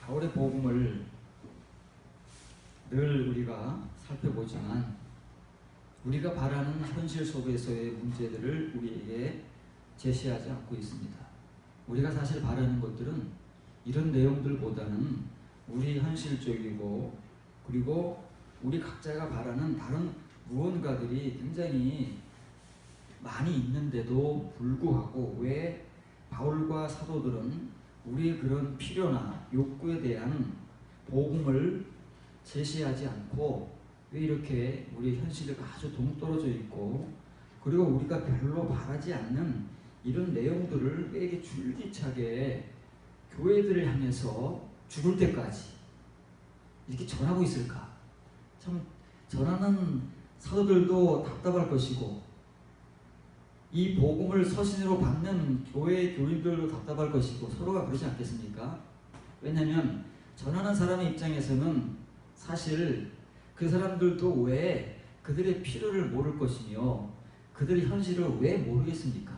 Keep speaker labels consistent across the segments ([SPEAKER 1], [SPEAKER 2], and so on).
[SPEAKER 1] 바울의 복음을 늘 우리가 살펴보지만 우리가 바라는 현실 속에서의 문제들을 우리에게 제시하지 않고 있습니다. 우리가 사실 바라는 것들은 이런 내용들보다는 우리 현실적이고 그리고 우리 각자가 바라는 다른 무언가들이 굉장히 많이 있는데도 불구하고 왜 바울과 사도들은 우리의 그런 필요나 욕구에 대한 복음을 제시하지 않고 왜 이렇게 우리의 현실과 아주 동떨어져 있고 그리고 우리가 별로 바라지 않는 이런 내용들을 왜 이렇게 줄기차게 교회들을 향해서 죽을 때까지 이렇게 전하고 있을까? 참 전하는 사도들도 답답할 것이고 이 복음을 서신으로 받는 교회 교인들도 답답할 것이고 서로가 그러지 않겠습니까? 왜냐하면 전하는 사람의 입장에서는 사실 그 사람들도 왜 그들의 필요를 모를 것이며 그들의 현실을 왜 모르겠습니까?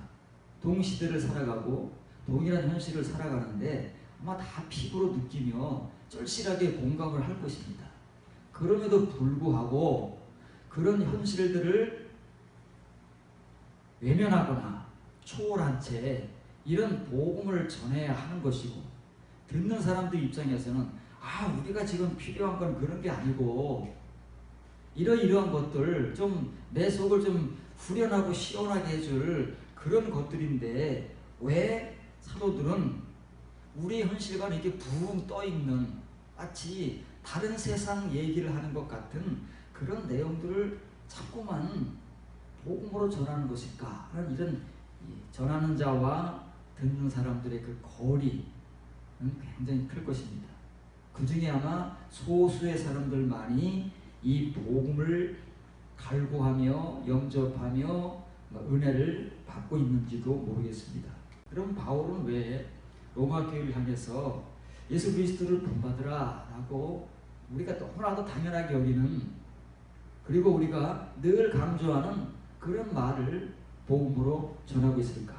[SPEAKER 1] 동시대를 살아가고 동일한 현실을 살아가는데 아마 다 피부로 느끼며 절실하게 공감을 할 것입니다. 그럼에도 불구하고 그런 현실들을 외면하거나 초월한 채 이런 복음을 전해야 하는 것이고 듣는 사람들 입장에서는 우리가 지금 필요한 건 그런 게 아니고 이러이러한 것들 좀 내 속을 좀 후련하고 시원하게 해줄 그런 것들인데 왜 사도들은 우리 현실과 이렇게 붕 떠있는 마치 다른 세상 얘기를 하는 것 같은 그런 내용들을 자꾸만 복음으로 전하는 것일까 하는 이런 전하는 자와 듣는 사람들의 그 거리는 굉장히 클 것입니다. 그 중에 아마 소수의 사람들만이 이 복음을 갈구하며 영접하며 은혜를 받고 있는지도 모르겠습니다. 그럼 바울은 왜 로마 교회를 향해서 예수 그리스도를 본받으라 라고 우리가 너무나도 당연하게 여기는 그리고 우리가 늘 강조하는 그런 말을 복음으로 전하고 있을까?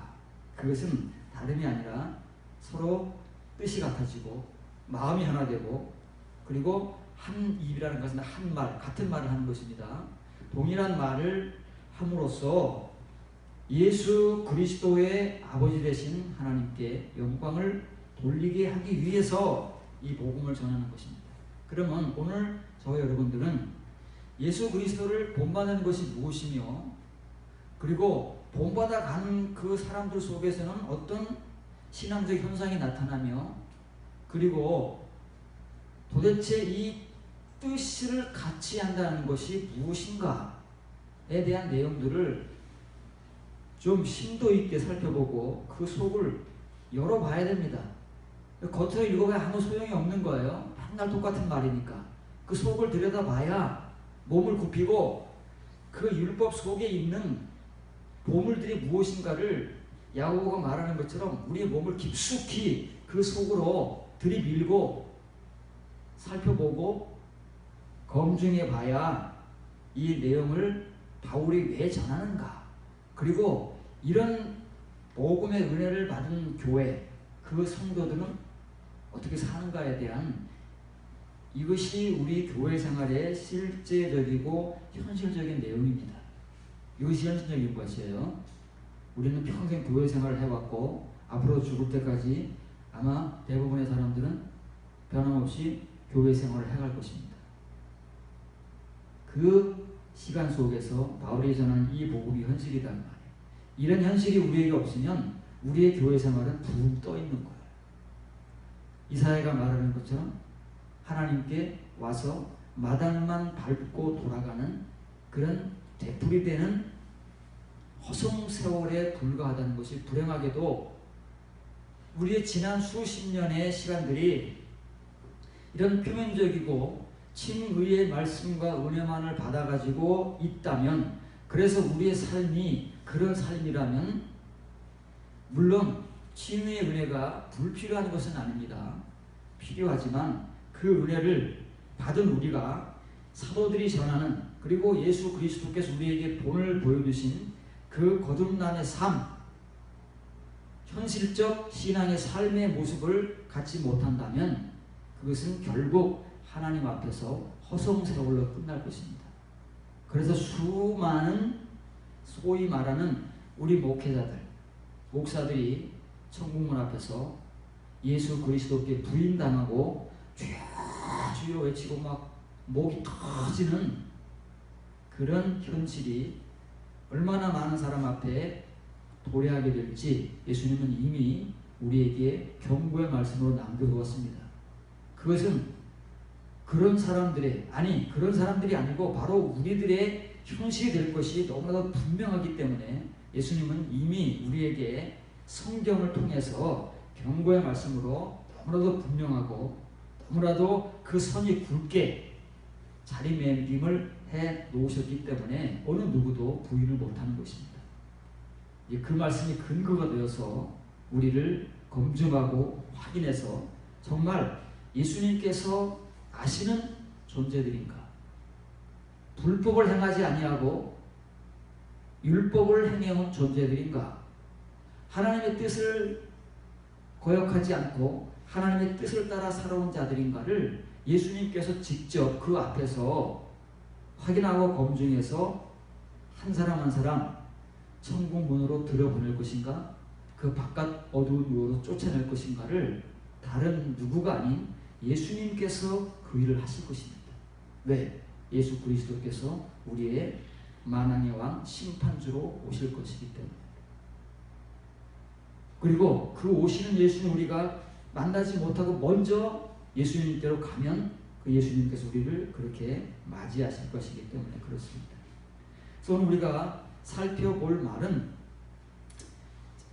[SPEAKER 1] 그것은 다름이 아니라 서로 뜻이 같아지고 마음이 하나 되고 그리고 한 입이라는 것은 한 말, 같은 말을 하는 것입니다. 동일한 말을 함으로써 예수 그리스도의 아버지 되신 하나님께 영광을 돌리게 하기 위해서 이 복음을 전하는 것입니다. 그러면 오늘 저와 여러분들은 예수 그리스도를 본받는 것이 무엇이며 그리고 본받아 가는 그 사람들 속에서는 어떤 신앙적 현상이 나타나며 그리고 도대체 이 뜻을 같이 한다는 것이 무엇인가에 대한 내용들을 좀 심도 있게 살펴보고 그 속을 열어봐야 됩니다. 겉으로 읽어봐야 아무 소용이 없는 거예요. 맨날 똑같은 말이니까. 그 속을 들여다봐야 몸을 굽히고 그 율법 속에 있는 보물들이 무엇인가를 야고보가 말하는 것처럼 우리의 몸을 깊숙이 그 속으로 들이밀고 살펴보고 검증해 봐야 이 내용을 바울이 왜 전하는가 그리고 이런 복음의 은혜를 받은 교회 그 성도들은 어떻게 사는가에 대한 이것이 우리 교회 생활의 실제적이고 현실적인 내용입니다. 이것이 현실적인 것이에요. 우리는 평생 교회 생활을 해왔고 앞으로 죽을 때까지 아마 대부분의 사람들은 변함없이 교회 생활을 해갈 것입니다. 그 시간 속에서 바울이 전하는 이 복음이 현실이란 말이에요. 이런 현실이 우리에게 없으면 우리의 교회 생활은 붕 떠 있는 거예요. 이사야가 말하는 것처럼 하나님께 와서 마당만 밟고 돌아가는 그런 되풀이되는 허송세월에 불과하다는 것이 불행하게도 우리의 지난 수십 년의 시간들이 이런 표면적이고 친의의 말씀과 은혜만을 받아가지고 있다면 그래서 우리의 삶이 그런 삶이라면 물론 친의의 은혜가 불필요한 것은 아닙니다. 필요하지만 그 은혜를 받은 우리가 사도들이 전하는 그리고 예수 그리스도께서 우리에게 본을 보여주신 그 거듭남의 삶 현실적 신앙의 삶의 모습을 갖지 못한다면 그것은 결국 하나님 앞에서 허송세월로 끝날 것입니다. 그래서 수많은 소위 말하는 우리 목회자들, 목사들이 천국문 앞에서 예수 그리스도께 부인당하고 주여 주여 외치고 막 목이 터지는 그런 현실이 얼마나 많은 사람 앞에 도래하게 될지 예수님은 이미 우리에게 경고의 말씀으로 남겨두었습니다. 그것은 그런 사람들이 아니고 바로 우리들의 현실이 될 것이 너무나도 분명하기 때문에 예수님은 이미 우리에게 성경을 통해서 경고의 말씀으로 너무나도 분명하고 너무나도 그 선이 굵게 자리매김을 해 놓으셨기 때문에 어느 누구도 부인을 못하는 것입니다. 그 말씀이 근거가 되어서 우리를 검증하고 확인해서 정말 예수님께서 아시는 존재들인가, 불법을 행하지 아니하고 율법을 행해온 존재들인가, 하나님의 뜻을 거역하지 않고 하나님의 뜻을 따라 살아온 자들인가를 예수님께서 직접 그 앞에서 확인하고 검증해서 한 사람 한 사람 천국 문으로 들여보낼 것인가, 그 바깥 어두운 무엇으로 쫓아낼 것인가를 다른 누구가 아닌 예수님께서 그 일을 하실 것입니다. 왜? 예수 그리스도께서 우리의 만왕의 왕 심판주로 오실 것이기 때문에. 그리고 그 오시는 예수님 우리가 만나지 못하고 먼저 예수님께로 가면 그 예수님께서 우리를 그렇게 맞이하실 것이기 때문에 그렇습니다. 그래서 오늘 우리가 살펴볼 말은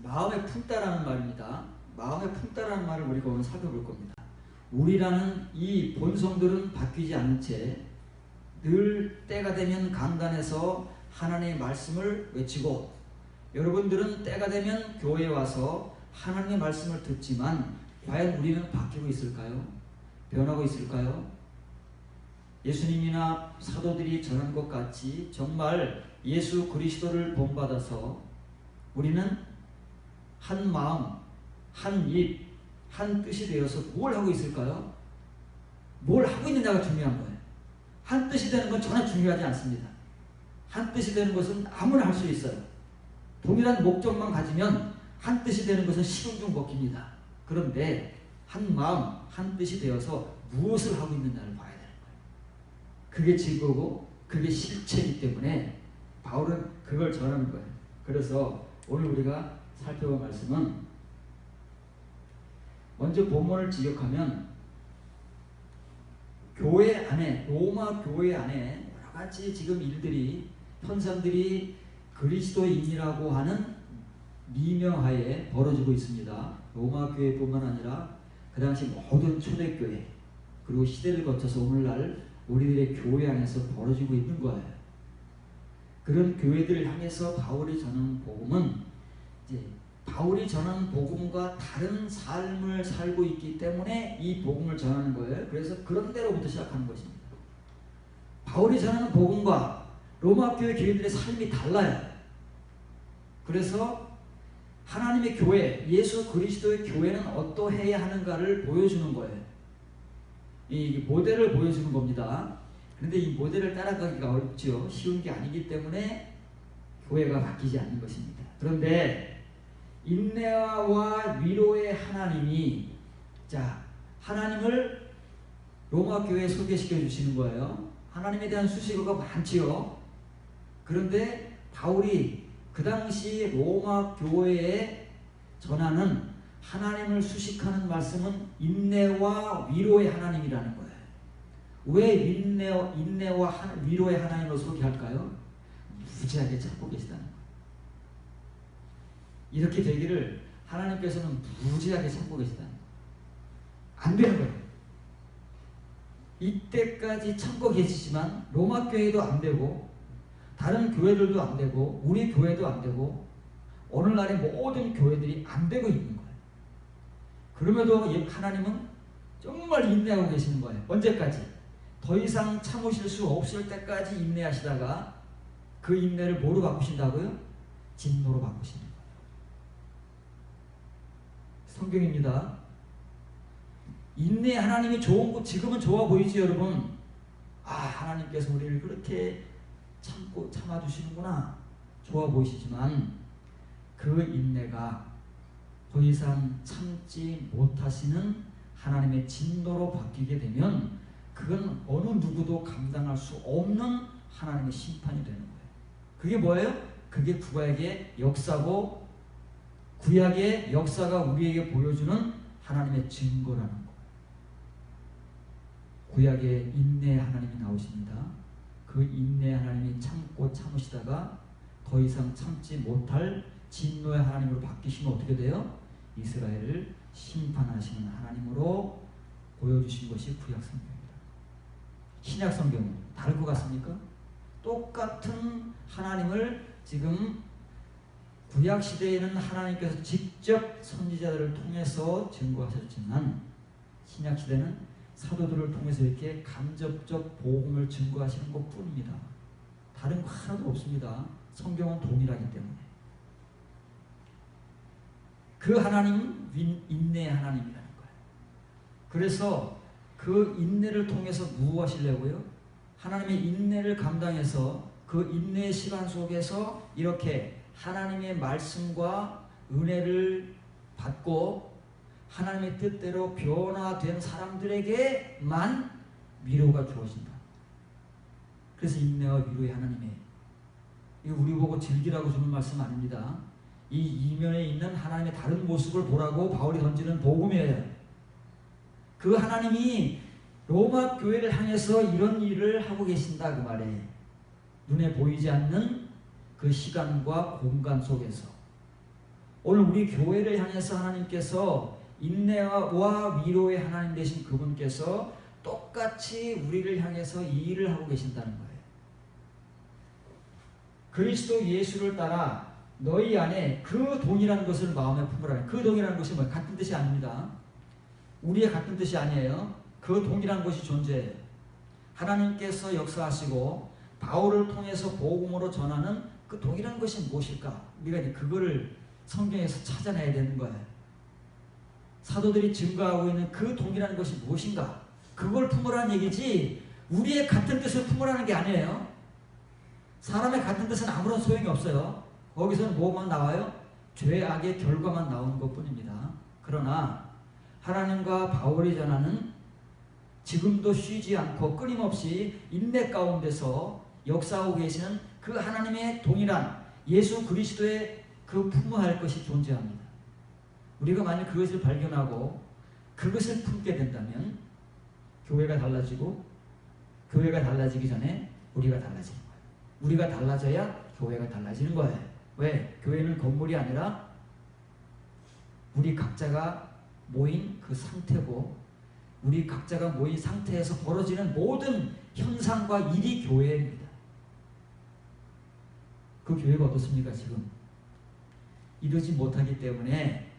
[SPEAKER 1] 마음의 품다라는 말입니다. 마음의 품다라는 말을 우리가 오늘 살펴볼 겁니다. 우리라는 이 본성들은 바뀌지 않은 채 늘 때가 되면 강단에서 하나님의 말씀을 외치고, 여러분들은 때가 되면 교회에 와서 하나님의 말씀을 듣지만 과연 우리는 바뀌고 있을까요? 변하고 있을까요? 예수님이나 사도들이 전한 것 같이 정말 예수 그리스도를 본받아서 우리는 한 마음, 한 입, 한 뜻이 되어서 뭘 하고 있을까요? 뭘 하고 있느냐가 중요한 거예요. 한 뜻이 되는 건 전혀 중요하지 않습니다. 한 뜻이 되는 것은 아무나 할 수 있어요. 동일한 목적만 가지면 한 뜻이 되는 것은 시흥중법기입니다. 그런데 한 마음, 한 뜻이 되어서 무엇을 하고 있느냐를 봐야 되는 거예요. 그게 증거고 그게 실체이기 때문에 바울은 그걸 전하는 거예요. 그래서 오늘 우리가 살펴볼 말씀은 먼저 본문을 지적하면 교회 안에, 로마 교회 안에 여러 가지 지금 일들이, 현상들이 그리스도인이라고 하는 미명하에 벌어지고 있습니다. 로마 교회뿐만 아니라 그 당시 모든 초대교회, 그리고 시대를 거쳐서 오늘날 우리들의 교회 안에서 벌어지고 있는 거예요. 그런 교회들을 향해서 바울이 전하는 복음은 이제 바울이 전하는 복음과 다른 삶을 살고 있기 때문에 이 복음을 전하는 거예요. 그래서 그런 데로부터 시작하는 것입니다. 바울이 전하는 복음과 로마 교회 교회들의 삶이 달라요. 그래서 하나님의 교회, 예수 그리스도의 교회는 어떠해야 하는가를 보여주는 거예요. 이 모델을 보여주는 겁니다. 그런데 이 모델을 따라가기가 어렵죠. 쉬운 게 아니기 때문에 교회가 바뀌지 않는 것입니다. 그런데 인내와 위로의 하나님이, 자, 하나님을 로마 교회에 소개시켜 주시는 거예요. 하나님에 대한 수식어가 많지요. 그런데 바울이 그 당시 로마 교회에 전하는 하나님을 수식하는 말씀은 인내와 위로의 하나님이라는 거예요. 왜 인내와 위로의 하나님으로 소개할까요? 무지하게 찾고 계시다는 거예요. 이렇게 되기를 하나님께서는 무지하게 참고 계시다는 거예요. 안 되는 거예요. 이때까지 참고 계시지만 로마 교회도 안 되고 다른 교회들도 안 되고 우리 교회도 안 되고 오늘날의 모든 교회들이 안 되고 있는 거예요. 그럼에도 하나님은 정말 인내하고 계시는 거예요. 언제까지? 더 이상 참으실 수 없을 때까지 인내하시다가 그 인내를 뭐로 바꾸신다고요? 진노로 바꾸시는 거예요. 성경입니다. 인내 하나님이 좋은 거 지금은 좋아 보이지 여러분. 아, 하나님께서 우리를 그렇게 참고 참아주시는구나, 좋아 보이시지만 그 인내가 더 이상 참지 못하시는 하나님의 진노로 바뀌게 되면 그건 어느 누구도 감당할 수 없는 하나님의 심판이 되는 거예요. 그게 뭐예요? 그게 구약의 역사고, 구약의 역사가 우리에게 보여주는 하나님의 증거라는 거예요. 구약에 인내 하나님이 나오십니다. 그 인내 하나님이 참고 참으시다가 더 이상 참지 못할 진노의 하나님으로 바뀌시면 어떻게 돼요? 이스라엘을 심판하시는 하나님으로 보여주신 것이 구약 성경입니다. 신약 성경은 다를 것 같습니까? 똑같은 하나님을 지금 구약 시대에는 하나님께서 직접 선지자들을 통해서 증거하셨지만 신약 시대는 사도들을 통해서 이렇게 간접적 복음을 증거하시는 것뿐입니다. 다른 거 하나도 없습니다. 성경은 동일하기 때문에. 그 하나님은 인내의 하나님이라는 거예요. 그래서 그 인내를 통해서 무엇하시려고요? 하나님의 인내를 감당해서 그 인내의 시간 속에서 이렇게 하나님의 말씀과 은혜를 받고 하나님의 뜻대로 변화된 사람들에게만 위로가 주어진다. 그래서 인내와 위로의 하나님이에요. 이거 우리 보고 즐기라고 주는 말씀 아닙니다. 이 이면에 있는 하나님의 다른 모습을 보라고 바울이 던지는 복음이에요. 그 하나님이 로마 교회를 향해서 이런 일을 하고 계신다 그 말이에요. 눈에 보이지 않는 그 시간과 공간 속에서 오늘 우리 교회를 향해서 하나님께서 인내와 위로의 하나님 되신 그분께서 똑같이 우리를 향해서 이 일을 하고 계신다는 거예요. 그리스도 예수를 따라 너희 안에 그 동이라는 것을 마음에 품으라. 그 동이라는 것이 뭐예요? 같은 뜻이 아닙니다. 우리의 같은 뜻이 아니에요. 그 동이라는 것이 존재해요. 하나님께서 역사하시고 바울을 통해서 복음으로 전하는 그 동이라는 것이 무엇일까? 우리가 이제 그거를 성경에서 찾아내야 되는 거예요. 사도들이 증거하고 있는 그 동이라는 것이 무엇인가? 그걸 품으라는 얘기지 우리의 같은 뜻을 품으라는 게 아니에요. 사람의 같은 뜻은 아무런 소용이 없어요. 거기서는 뭐만 나와요? 죄악의 결과만 나오는 것뿐입니다. 그러나 하나님과 바울이 전하는 지금도 쉬지 않고 끊임없이 인내 가운데서 역사하고 계시는 그 하나님의 동일한 예수 그리스도의 그 품어야 것이 존재합니다. 우리가 만약 그것을 발견하고 그것을 품게 된다면 교회가 달라지고 교회가 달라지기 전에 우리가 달라지는 거예요. 우리가 달라져야 교회가 달라지는 거예요. 왜? 교회는 건물이 아니라 우리 각자가 모인 그 상태고 우리 각자가 모인 상태에서 벌어지는 모든 현상과 일이 교회입니다. 그 교회가 어떻습니까? 지금 이러지 못하기 때문에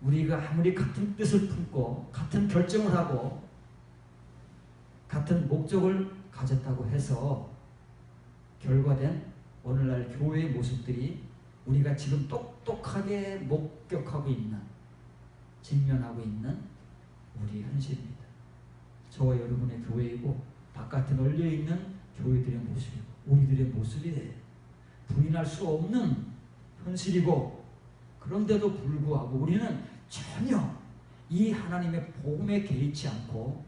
[SPEAKER 1] 우리가 아무리 같은 뜻을 품고 같은 결정을 하고 같은 목적을 가졌다고 해서 결과된 오늘날 교회의 모습들이 우리가 지금 똑똑하게 목격하고 있는, 직면하고 있는 우리 현실입니다. 저와 여러분의 교회이고 바깥에 널려있는 교회들의 모습이고 우리들의 모습이에요. 부인할 수 없는 현실이고 그런데도 불구하고 우리는 전혀 이 하나님의 복음에 개의치 않고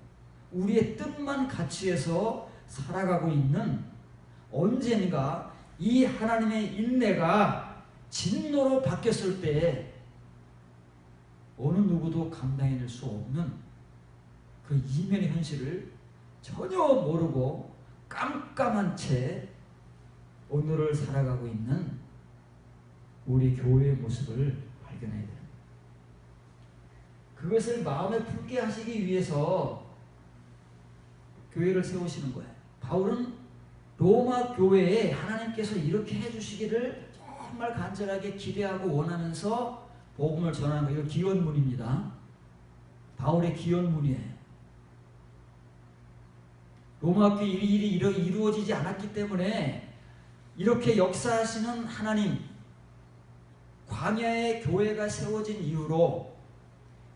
[SPEAKER 1] 우리의 뜻만 가치해서 살아가고 있는, 언젠가 이 하나님의 인내가 진노로 바뀌었을 때 어느 누구도 감당해낼 수 없는 그 이면의 현실을 전혀 모르고 깜깜한 채 오늘을 살아가고 있는 우리 교회의 모습을 발견해야 됩니다. 그것을 마음에 품게 하시기 위해서 교회를 세우시는 거예요. 바울은 로마 교회에 하나님께서 이렇게 해주시기를 정말 간절하게 기대하고 원하면서 복음을 전하는 거예요. 기원문입니다. 바울의 기원문이에요. 로마 교회 일이 이루어지지 않았기 때문에 이렇게 역사하시는 하나님, 광야의 교회가 세워진 이후로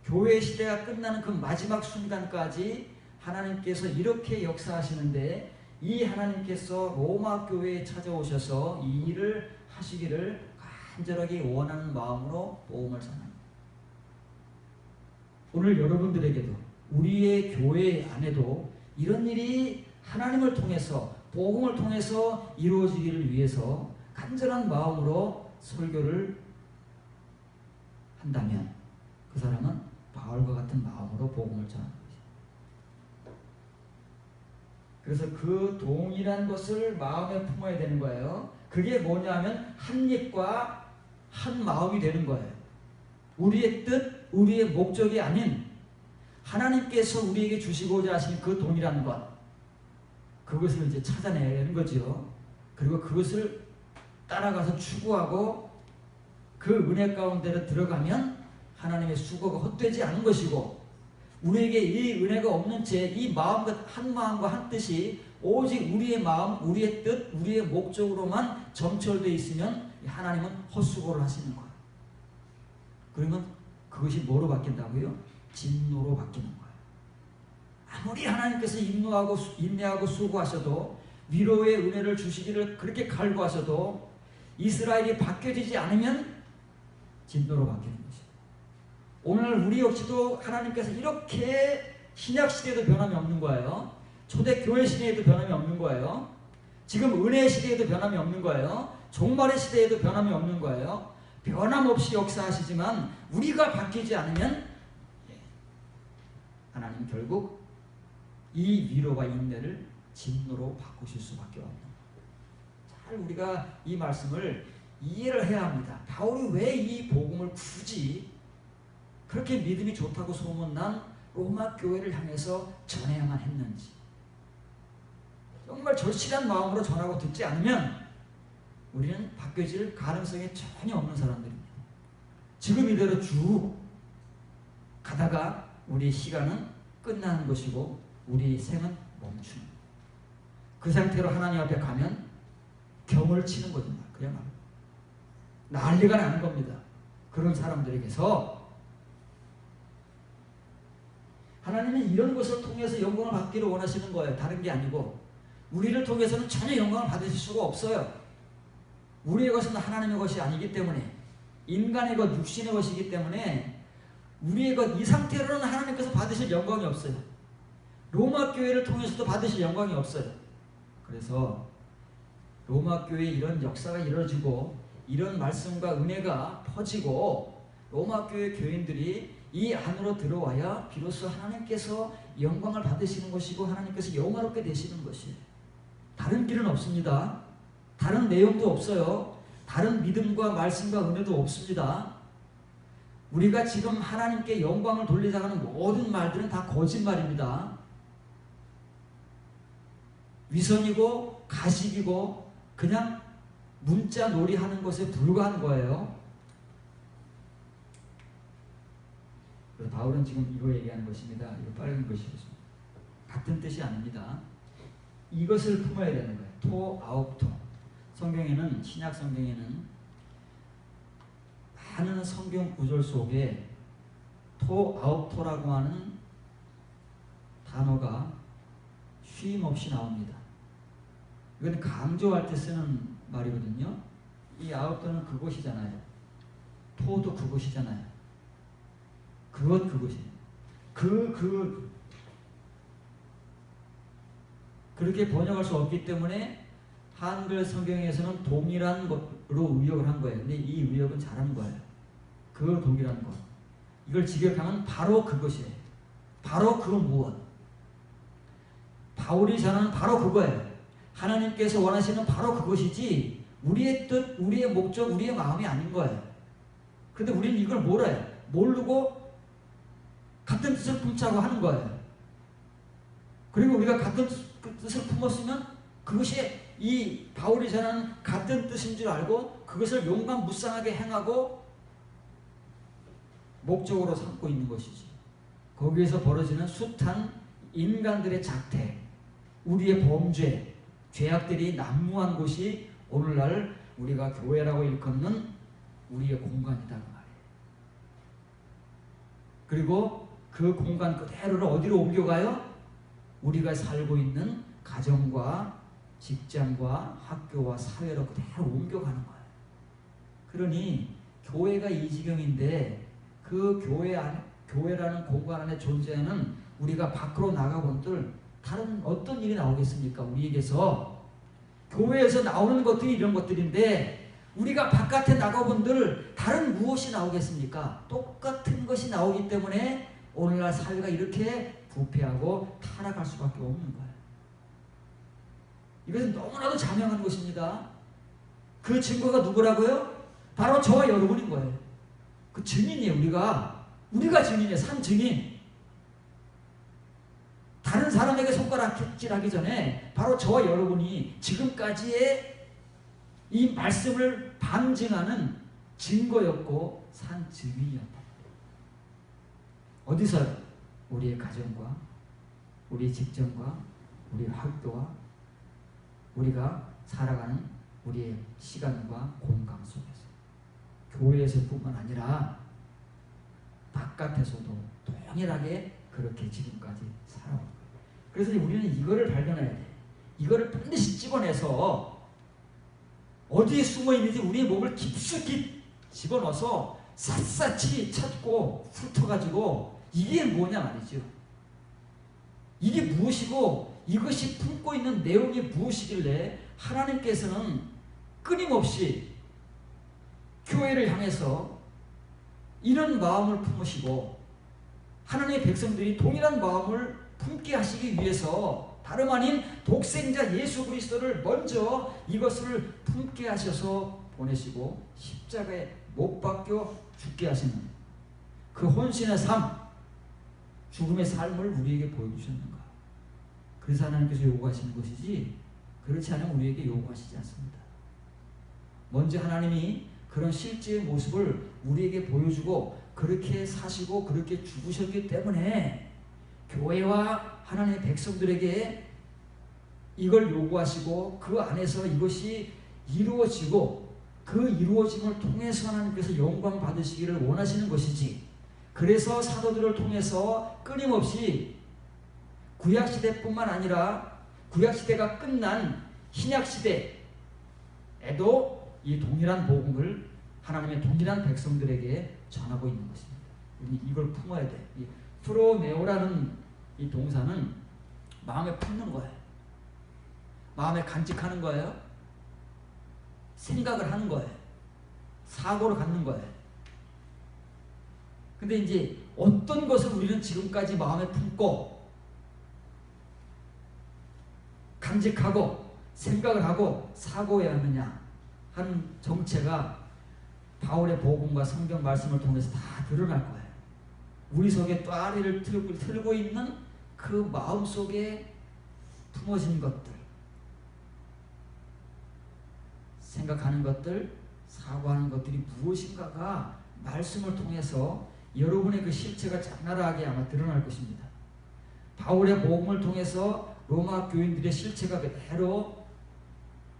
[SPEAKER 1] 교회 시대가 끝나는 그 마지막 순간까지 하나님께서 이렇게 역사하시는데, 이 하나님께서 로마 교회에 찾아오셔서 이 일을 하시기를 간절하게 원하는 마음으로 복음을 전합니다. 오늘 여러분들에게도 우리의 교회 안에도 이런 일이 하나님을 통해서, 복음을 통해서 이루어지기를 위해서 간절한 마음으로 설교를 한다면 그 사람은 바울과 같은 마음으로 복음을 전하는 것입니다. 그래서 그 동일한 것을 마음에 품어야 되는 거예요. 그게 뭐냐면 한 입과 한 마음이 되는 거예요. 우리의 뜻, 우리의 목적이 아닌 하나님께서 우리에게 주시고자 하신 그 동일한 것, 그것을 이제 찾아내는 거죠. 그리고 그것을 따라가서 추구하고 그 은혜 가운데로 들어가면 하나님의 수고가 헛되지 않은 것이고, 우리에게 이 은혜가 없는 채 이 마음과 한 마음과 한 뜻이 오직 우리의 마음, 우리의 뜻, 우리의 목적으로만 점철되어 있으면 하나님은 헛수고를 하시는 거예요. 그러면 그것이 뭐로 바뀐다고요? 진노로 바뀌는 거예요. 아무리 하나님께서 인내하고 수고하셔도, 위로의 은혜를 주시기를 그렇게 갈구하셔도 이스라엘이 바뀌어지지 않으면 진노로 바뀌는 것이에요. 오늘 우리 역시도 하나님께서 이렇게 신약시대에도 변함이 없는 거예요. 초대교회 시대에도 변함이 없는 거예요. 지금 은혜 시대에도 변함이 없는 거예요. 종말의 시대에도 변함이 없는 거예요. 변함없이 역사하시지만 우리가 바뀌지 않으면 하나님 결국 이 위로와 인내를 진노로 바꾸실 수밖에 없는 거예요. 잘 우리가 이 말씀을 이해를 해야 합니다. 바울이 왜 이 복음을 굳이 그렇게 믿음이 좋다고 소문난 로마 교회를 향해서 전해야만 했는지, 정말 절실한 마음으로 전하고 듣지 않으면 우리는 바뀌어질 가능성이 전혀 없는 사람들입니다. 지금 이대로 쭉 가다가 우리 시간은 끝나는 것이고 우리 생은 멈추는 거예요. 그 상태로 하나님 앞에 가면 경을 치는 거죠. 그야말로 난리가 나는 겁니다. 그런 사람들에게서 하나님은 이런 것을 통해서 영광을 받기를 원하시는 거예요. 다른 게 아니고 우리를 통해서는 전혀 영광을 받으실 수가 없어요. 우리의 것은 하나님의 것이 아니기 때문에, 인간의 것, 육신의 것이기 때문에 우리의 것, 이 상태로는 하나님께서 받으실 영광이 없어요. 로마 교회를 통해서도 받으실 영광이 없어요. 그래서 로마 교회에 이런 역사가 이루어지고 이런 말씀과 은혜가 퍼지고 로마 교회 교인들이 이 안으로 들어와야 비로소 하나님께서 영광을 받으시는 것이고 하나님께서 영화롭게 되시는 것이에요. 다른 길은 없습니다. 다른 내용도 없어요. 다른 믿음과 말씀과 은혜도 없습니다. 우리가 지금 하나님께 영광을 돌리자고 하는 모든 말들은 다 거짓말입니다. 위선이고 가식이고 그냥 문자 놀이하는 것에 불과한 거예요. 그래서 바울은 지금 이거 얘기하는 것입니다. 이거 빨간 것이겠습니다. 같은 뜻이 아닙니다. 이것을 품어야 되는 거예요. 토, 아홉토. 성경에는, 신약 성경에는 많은 성경 구절 속에 토, 아홉토라고 하는 단어가 쉼 없이 나옵니다. 이건 강조할 때 쓰는 말이거든요. 이 아홉토는 그것이잖아요. 토도 그것이잖아요. 그것이에요. 그렇게 번역할 수 없기 때문에 한글 성경에서는 동일한 것으로 의역을 한 거예요. 근데 이 의역은 잘한 거예요. 그 동일한 것. 이걸 직역하면 바로 그것이에요. 바로 그 무엇. 바울이 전하는 바로 그거예요. 하나님께서 원하시는 바로 그것이지 우리의 뜻, 우리의 목적, 우리의 마음이 아닌 거예요. 그런데 우리는 이걸 몰라요. 모르고 같은 뜻을 품자고 하는 거예요. 그리고 우리가 같은 뜻을 품었으면 그것이 이 바울이 전하는 같은 뜻인 줄 알고 그것을 용감무쌍하게 행하고 목적으로 삼고 있는 것이지. 거기에서 벌어지는 숱한 인간들의 작태, 우리의 범죄, 죄악들이 난무한 곳이 오늘날 우리가 교회라고 일컫는 우리의 공간이다 그 말이에요. 그리고 그 공간 그대로를 어디로 옮겨가요? 우리가 살고 있는 가정과 직장과 학교와 사회로 그대로 옮겨가는 거예요. 그러니 교회가 이 지경인데 그 교회라는 공간 안에 존재하는 우리가 밖으로 나가본들 다른 어떤 일이 나오겠습니까? 우리에게서 교회에서 나오는 것들이 이런 것들인데 우리가 바깥에 나가본들 다른 무엇이 나오겠습니까? 똑같은 것이 나오기 때문에 오늘날 사회가 이렇게 부패하고 타락할 수밖에 없는 거예요. 이것은 너무나도 자명한 것입니다. 그 증거가 누구라고요? 바로 저와 여러분인 거예요. 그 증인이에요. 우리가 증인이에요. 산 증인. 다른 사람에게 손가락질하기 전에 바로 저와 여러분이 지금까지의 이 말씀을 방증하는 증거였고 산 증인이었다. 어디서요? 우리의 가정과 우리의 직장과 우리의 학교와 우리가 살아가는 우리의 시간과 공간 속에서 교회에서뿐만 아니라 바깥에서도 동일하게 그렇게 지금까지 살아온 거예요. 그래서 우리는 이거를 발견해야 돼. 이거를 반드시 집어내서 어디에 숨어 있는지 우리의 몸을 깊숙이 집어넣어서 샅샅이 찾고 훑어가지고 이게 뭐냐 말이죠. 이게 무엇이고 이것이 품고 있는 내용이 무엇이길래 하나님께서는 끊임없이 교회를 향해서 이런 마음을 품으시고 하나님의 백성들이 동일한 마음을 품게 하시기 위해서 다름 아닌 독생자 예수 그리스도를 먼저 이것을 품게 하셔서 보내시고 십자가에 못 박혀 죽게 하시는 그 혼신의 삶, 죽음의 삶을 우리에게 보여주셨는가. 그래서 하나님께서 요구하시는 것이지 그렇지 않으면 우리에게 요구하시지 않습니다. 먼저 하나님이 그런 실제의 모습을 우리에게 보여주고 그렇게 사시고 그렇게 죽으셨기 때문에 교회와 하나님의 백성들에게 이걸 요구하시고 그 안에서 이것이 이루어지고 그 이루어짐을 통해서 하나님께서 영광 받으시기를 원하시는 것이지. 그래서 사도들을 통해서 끊임없이 구약시대뿐만 아니라 구약시대가 끝난 신약시대에도 이 동일한 복음을 하나님의 동일한 백성들에게 전하고 있는 것입니다. 이걸 품어야 돼. 이 프로네오라는 이 동사는 마음에 품는 거예요. 마음에 간직하는 거예요. 생각을 하는 거예요. 사고를 갖는 거예요. 근데 이제 어떤 것을 우리는 지금까지 마음에 품고 간직하고 생각을 하고 사고해야 하느냐 하는 정체가 바울의 복음과 성경 말씀을 통해서 다 드러날 거예요. 우리 속에 또아리를 틀고 있는 그 마음 속에 품어진 것들, 생각하는 것들, 사고하는 것들이 무엇인가가 말씀을 통해서 여러분의 그 실체가 적나라하게 아마 드러날 것입니다. 바울의 복음을 통해서 로마 교인들의 실체가 그대로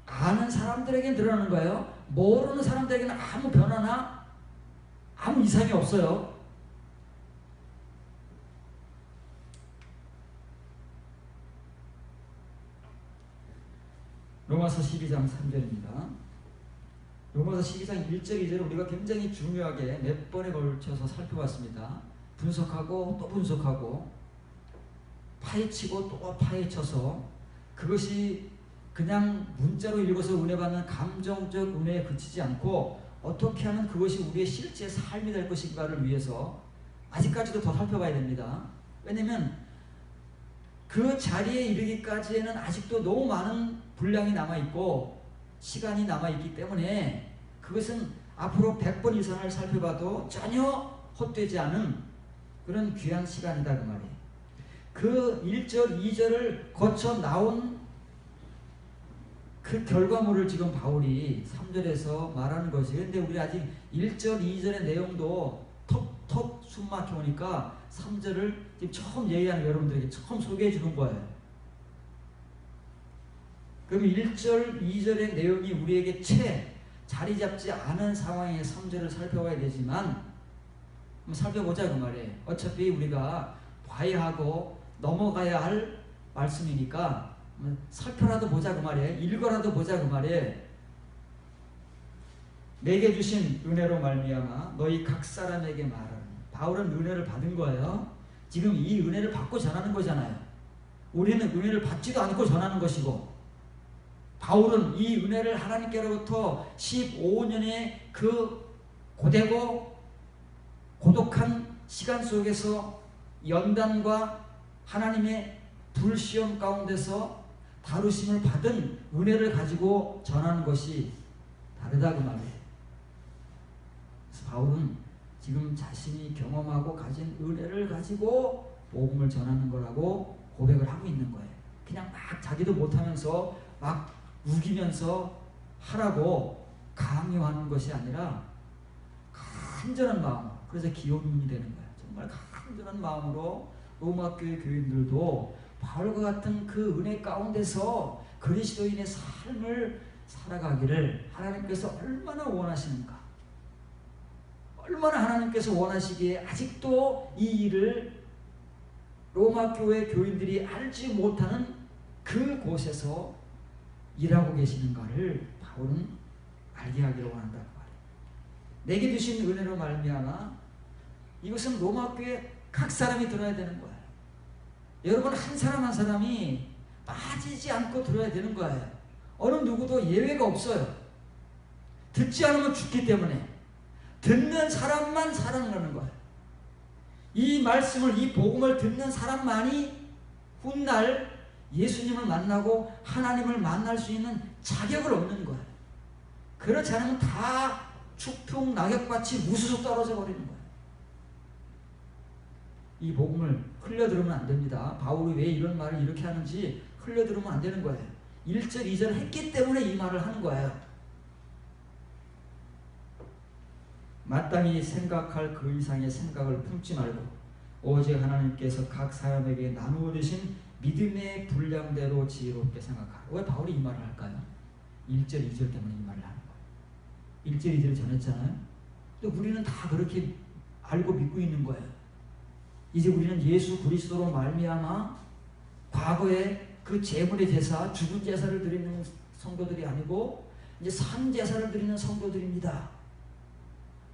[SPEAKER 1] 아는 사람들에게 드러나는 거예요. 모르는 사람들에게는 아무 변화나 아무 이상이 없어요. 로마서 12장 3절입니다. 로마서 12장 1절 2절을 우리가 굉장히 중요하게 몇 번에 걸쳐서 살펴봤습니다. 분석하고 또 분석하고 파헤치고 또 파헤쳐서 그것이 그냥 문자로 읽어서 은혜 받는 감정적 은혜에 그치지 않고 어떻게 하면 그것이 우리의 실제 삶이 될 것인가를 위해서 아직까지도 더 살펴봐야 됩니다. 왜냐하면 그 자리에 이르기까지에는 아직도 너무 많은 분량이 남아있고 시간이 남아있기 때문에 그것은 앞으로 100번 이상을 살펴봐도 전혀 헛되지 않은 그런 귀한 시간이다 그 말이에요. 그 1절, 2절을 거쳐 나온 그 결과물을 지금 바울이 3절에서 말하는 것이. 그런데 우리 아직 1절, 2절의 내용도 턱턱 숨막혀 오니까 3절을 지금 처음 얘기하는 여러분들에게 처음 소개해 주는 거예요. 그럼 1절, 2절의 내용이 우리에게 채 자리 잡지 않은 상황의 3절을 살펴봐야 되지만 한번 살펴보자 그 말이에요. 어차피 우리가 봐야 하고 넘어가야 할 말씀이니까 살펴라도 보자 그 말이에요. 읽어라도 보자 그 말이에요. 내게 주신 은혜로 말미암아 너희 각 사람에게 말하라. 바울은 은혜를 받은 거예요. 지금 이 은혜를 받고 전하는 거잖아요. 우리는 은혜를 받지도 않고 전하는 것이고, 바울은 이 은혜를 하나님께로부터 15년의 그 고되고 고독한 시간 속에서 연단과 하나님의 불시험 가운데서 다루심을 받은 은혜를 가지고 전하는 것이 다르다 그 말이에요. 그래서 바울은 지금 자신이 경험하고 가진 은혜를 가지고 복음을 전하는 거라고 고백을 하고 있는 거예요. 그냥 막 자기도 못하면서 막 우기면서 하라고 강요하는 것이 아니라 간절한 마음, 그래서 기업인이 되는 거예요. 정말 간절한 마음으로 로마 교회 교인들도 바울과 같은 그 은혜 가운데서 그리스도인의 삶을 살아가기를 하나님께서 얼마나 원하시는가, 얼마나 하나님께서 원하시기에 아직도 이 일을 로마 교회 교인들이 알지 못하는 그 곳에서 일하고 계시는가를 바울은 알게 하기를 원한다고 말해요. 내게 주신 은혜로 말미암아, 이것은 로마 교회 각 사람이 들어야 되는 거예요. 여러분 한 사람 한 사람이 빠지지 않고 들어야 되는 거예요. 어느 누구도 예외가 없어요. 듣지 않으면 죽기 때문에 듣는 사람만 살아나는 거예요. 이 말씀을, 이 복음을 듣는 사람만이 훗날 예수님을 만나고 하나님을 만날 수 있는 자격을 얻는 거예요. 그렇지 않으면 다 축풍 낙엽같이 우수수 떨어져 버리는 거예요. 이 복음을 흘려들으면 안 됩니다. 바울이 왜 이런 말을 이렇게 하는지 흘려들으면 안 되는 거예요. 1절 2절 했기 때문에 이 말을 하는 거예요. 마땅히 생각할 그 이상의 생각을 품지 말고 오직 하나님께서 각 사람에게 나누어 주신 믿음의 분량대로 지혜롭게 생각하라. 왜 바울이 이 말을 할까요? 1절 2절 때문에 이 말을 하는 거예요. 1절 2절 전했잖아요. 근데 우리는 다 그렇게 알고 믿고 있는 거예요. 이제 우리는 예수 그리스도로 말미암아 과거에 그 제물의 제사, 죽은 제사를 드리는 성도들이 아니고 이제 산 제사를 드리는 성도들입니다.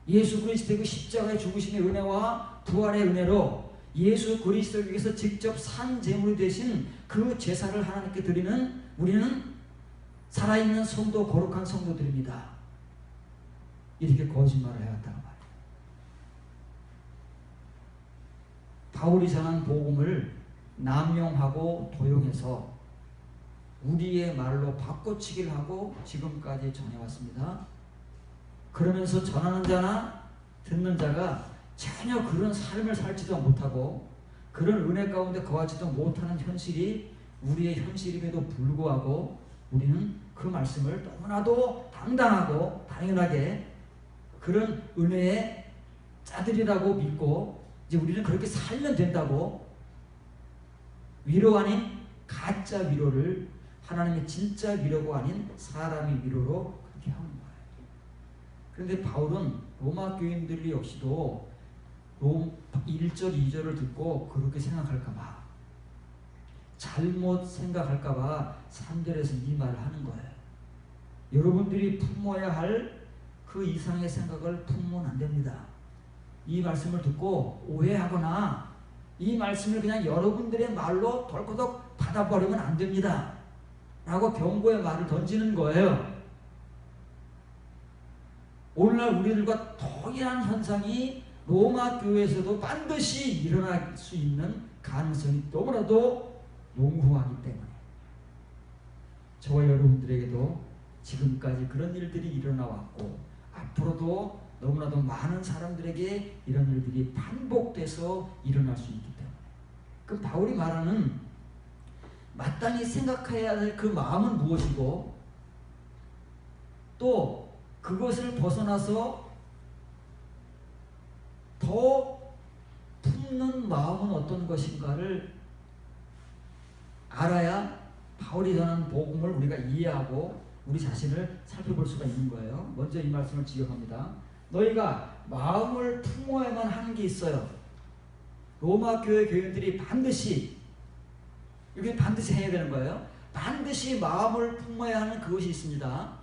[SPEAKER 1] 예수 그리스도의 그 십자가의 죽으심의 은혜와 부활의 은혜로 예수 그리스도를 위해서 직접 산 제물이 되신 그 제사를 하나님께 드리는 우리는 살아있는 성도, 거룩한 성도들입니다. 이렇게 거짓말을 해왔다는 말이에요. 바울이 전한 복음을 남용하고 도용해서 우리의 말로 바꿔치기를 하고 지금까지 전해왔습니다. 그러면서 전하는 자나 듣는 자가 전혀 그런 삶을 살지도 못하고 그런 은혜 가운데 거하지도 못하는 현실이 우리의 현실임에도 불구하고 우리는 그 말씀을 너무나도 당당하고 당연하게 그런 은혜의 자들이라고 믿고 이제 우리는 그렇게 살면 된다고 위로 아닌 가짜 위로를 하나님의 진짜 위로가 아닌 사람의 위로로 그렇게 하는 거예요. 그런데 바울은 로마 교인들 역시도 1절 2절을 듣고 그렇게 생각할까봐, 잘못 생각할까봐 3절에서 이 말을 하는 거예요. 여러분들이 품어야 할 그 이상의 생각을 품으면 안 됩니다. 이 말씀을 듣고 오해하거나 이 말씀을 그냥 여러분들의 말로 덜커덕 받아버리면 안 됩니다. 라고 경고의 말을 던지는 거예요. 오늘날 우리들과 동일한 현상이 로마 교회에서도 반드시 일어날 수 있는 가능성이 너무나도 농후하기 때문에 저와 여러분들에게도 지금까지 그런 일들이 일어나 왔고 앞으로도 너무나도 많은 사람들에게 이런 일들이 반복돼서 일어날 수 있기 때문에 그 바울이 말하는 마땅히 생각해야 할 그 마음은 무엇이고 또 그것을 벗어나서 더 품는 마음은 어떤 것인가를 알아야 바울이 전한 복음을 우리가 이해하고 우리 자신을 살펴볼 수가 있는 거예요. 먼저 이 말씀을 지적합니다. 너희가 마음을 품어야만 하는 게 있어요. 로마 교회 교인들이 반드시, 이게 반드시 해야 되는 거예요. 반드시 마음을 품어야 하는 그것이 있습니다.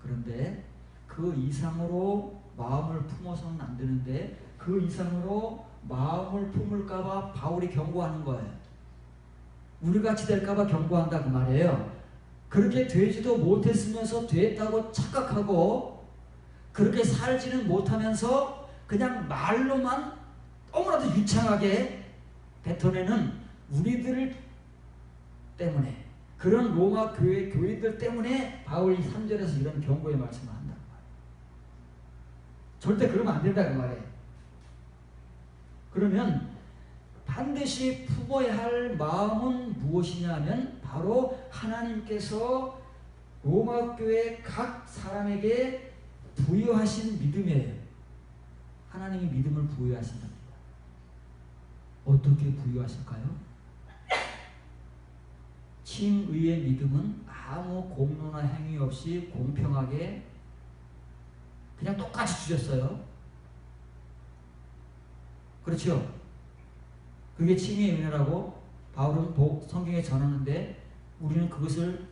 [SPEAKER 1] 그런데 그 이상으로 마음을 품어서는 안 되는데, 그 이상으로 마음을 품을까봐 바울이 경고하는 거예요. 우리같이 될까봐 경고한다 그 말이에요. 그렇게 되지도 못했으면서 됐다고 착각하고 그렇게 살지는 못하면서 그냥 말로만 너무나도 유창하게 뱉어내는 우리들 때문에, 그런 로마 교회 교회들 때문에 바울이 3절에서 이런 경고의 말씀을 한다는 거예요. 절대 그러면 안 된다 그 말이에요. 그러면 반드시 품어야 할 마음은 무엇이냐면 바로 하나님께서 로마 교회 각 사람에게 부여하신 믿음이에요. 하나님이 믿음을 부여하신답니다. 어떻게 부여하실까요? 칭의의 믿음은 아무 공로나 행위 없이 공평하게 그냥 똑같이 주셨어요. 그렇죠? 그게 칭의의 은혜라고 바울은 성경에 전하는데, 우리는 그것을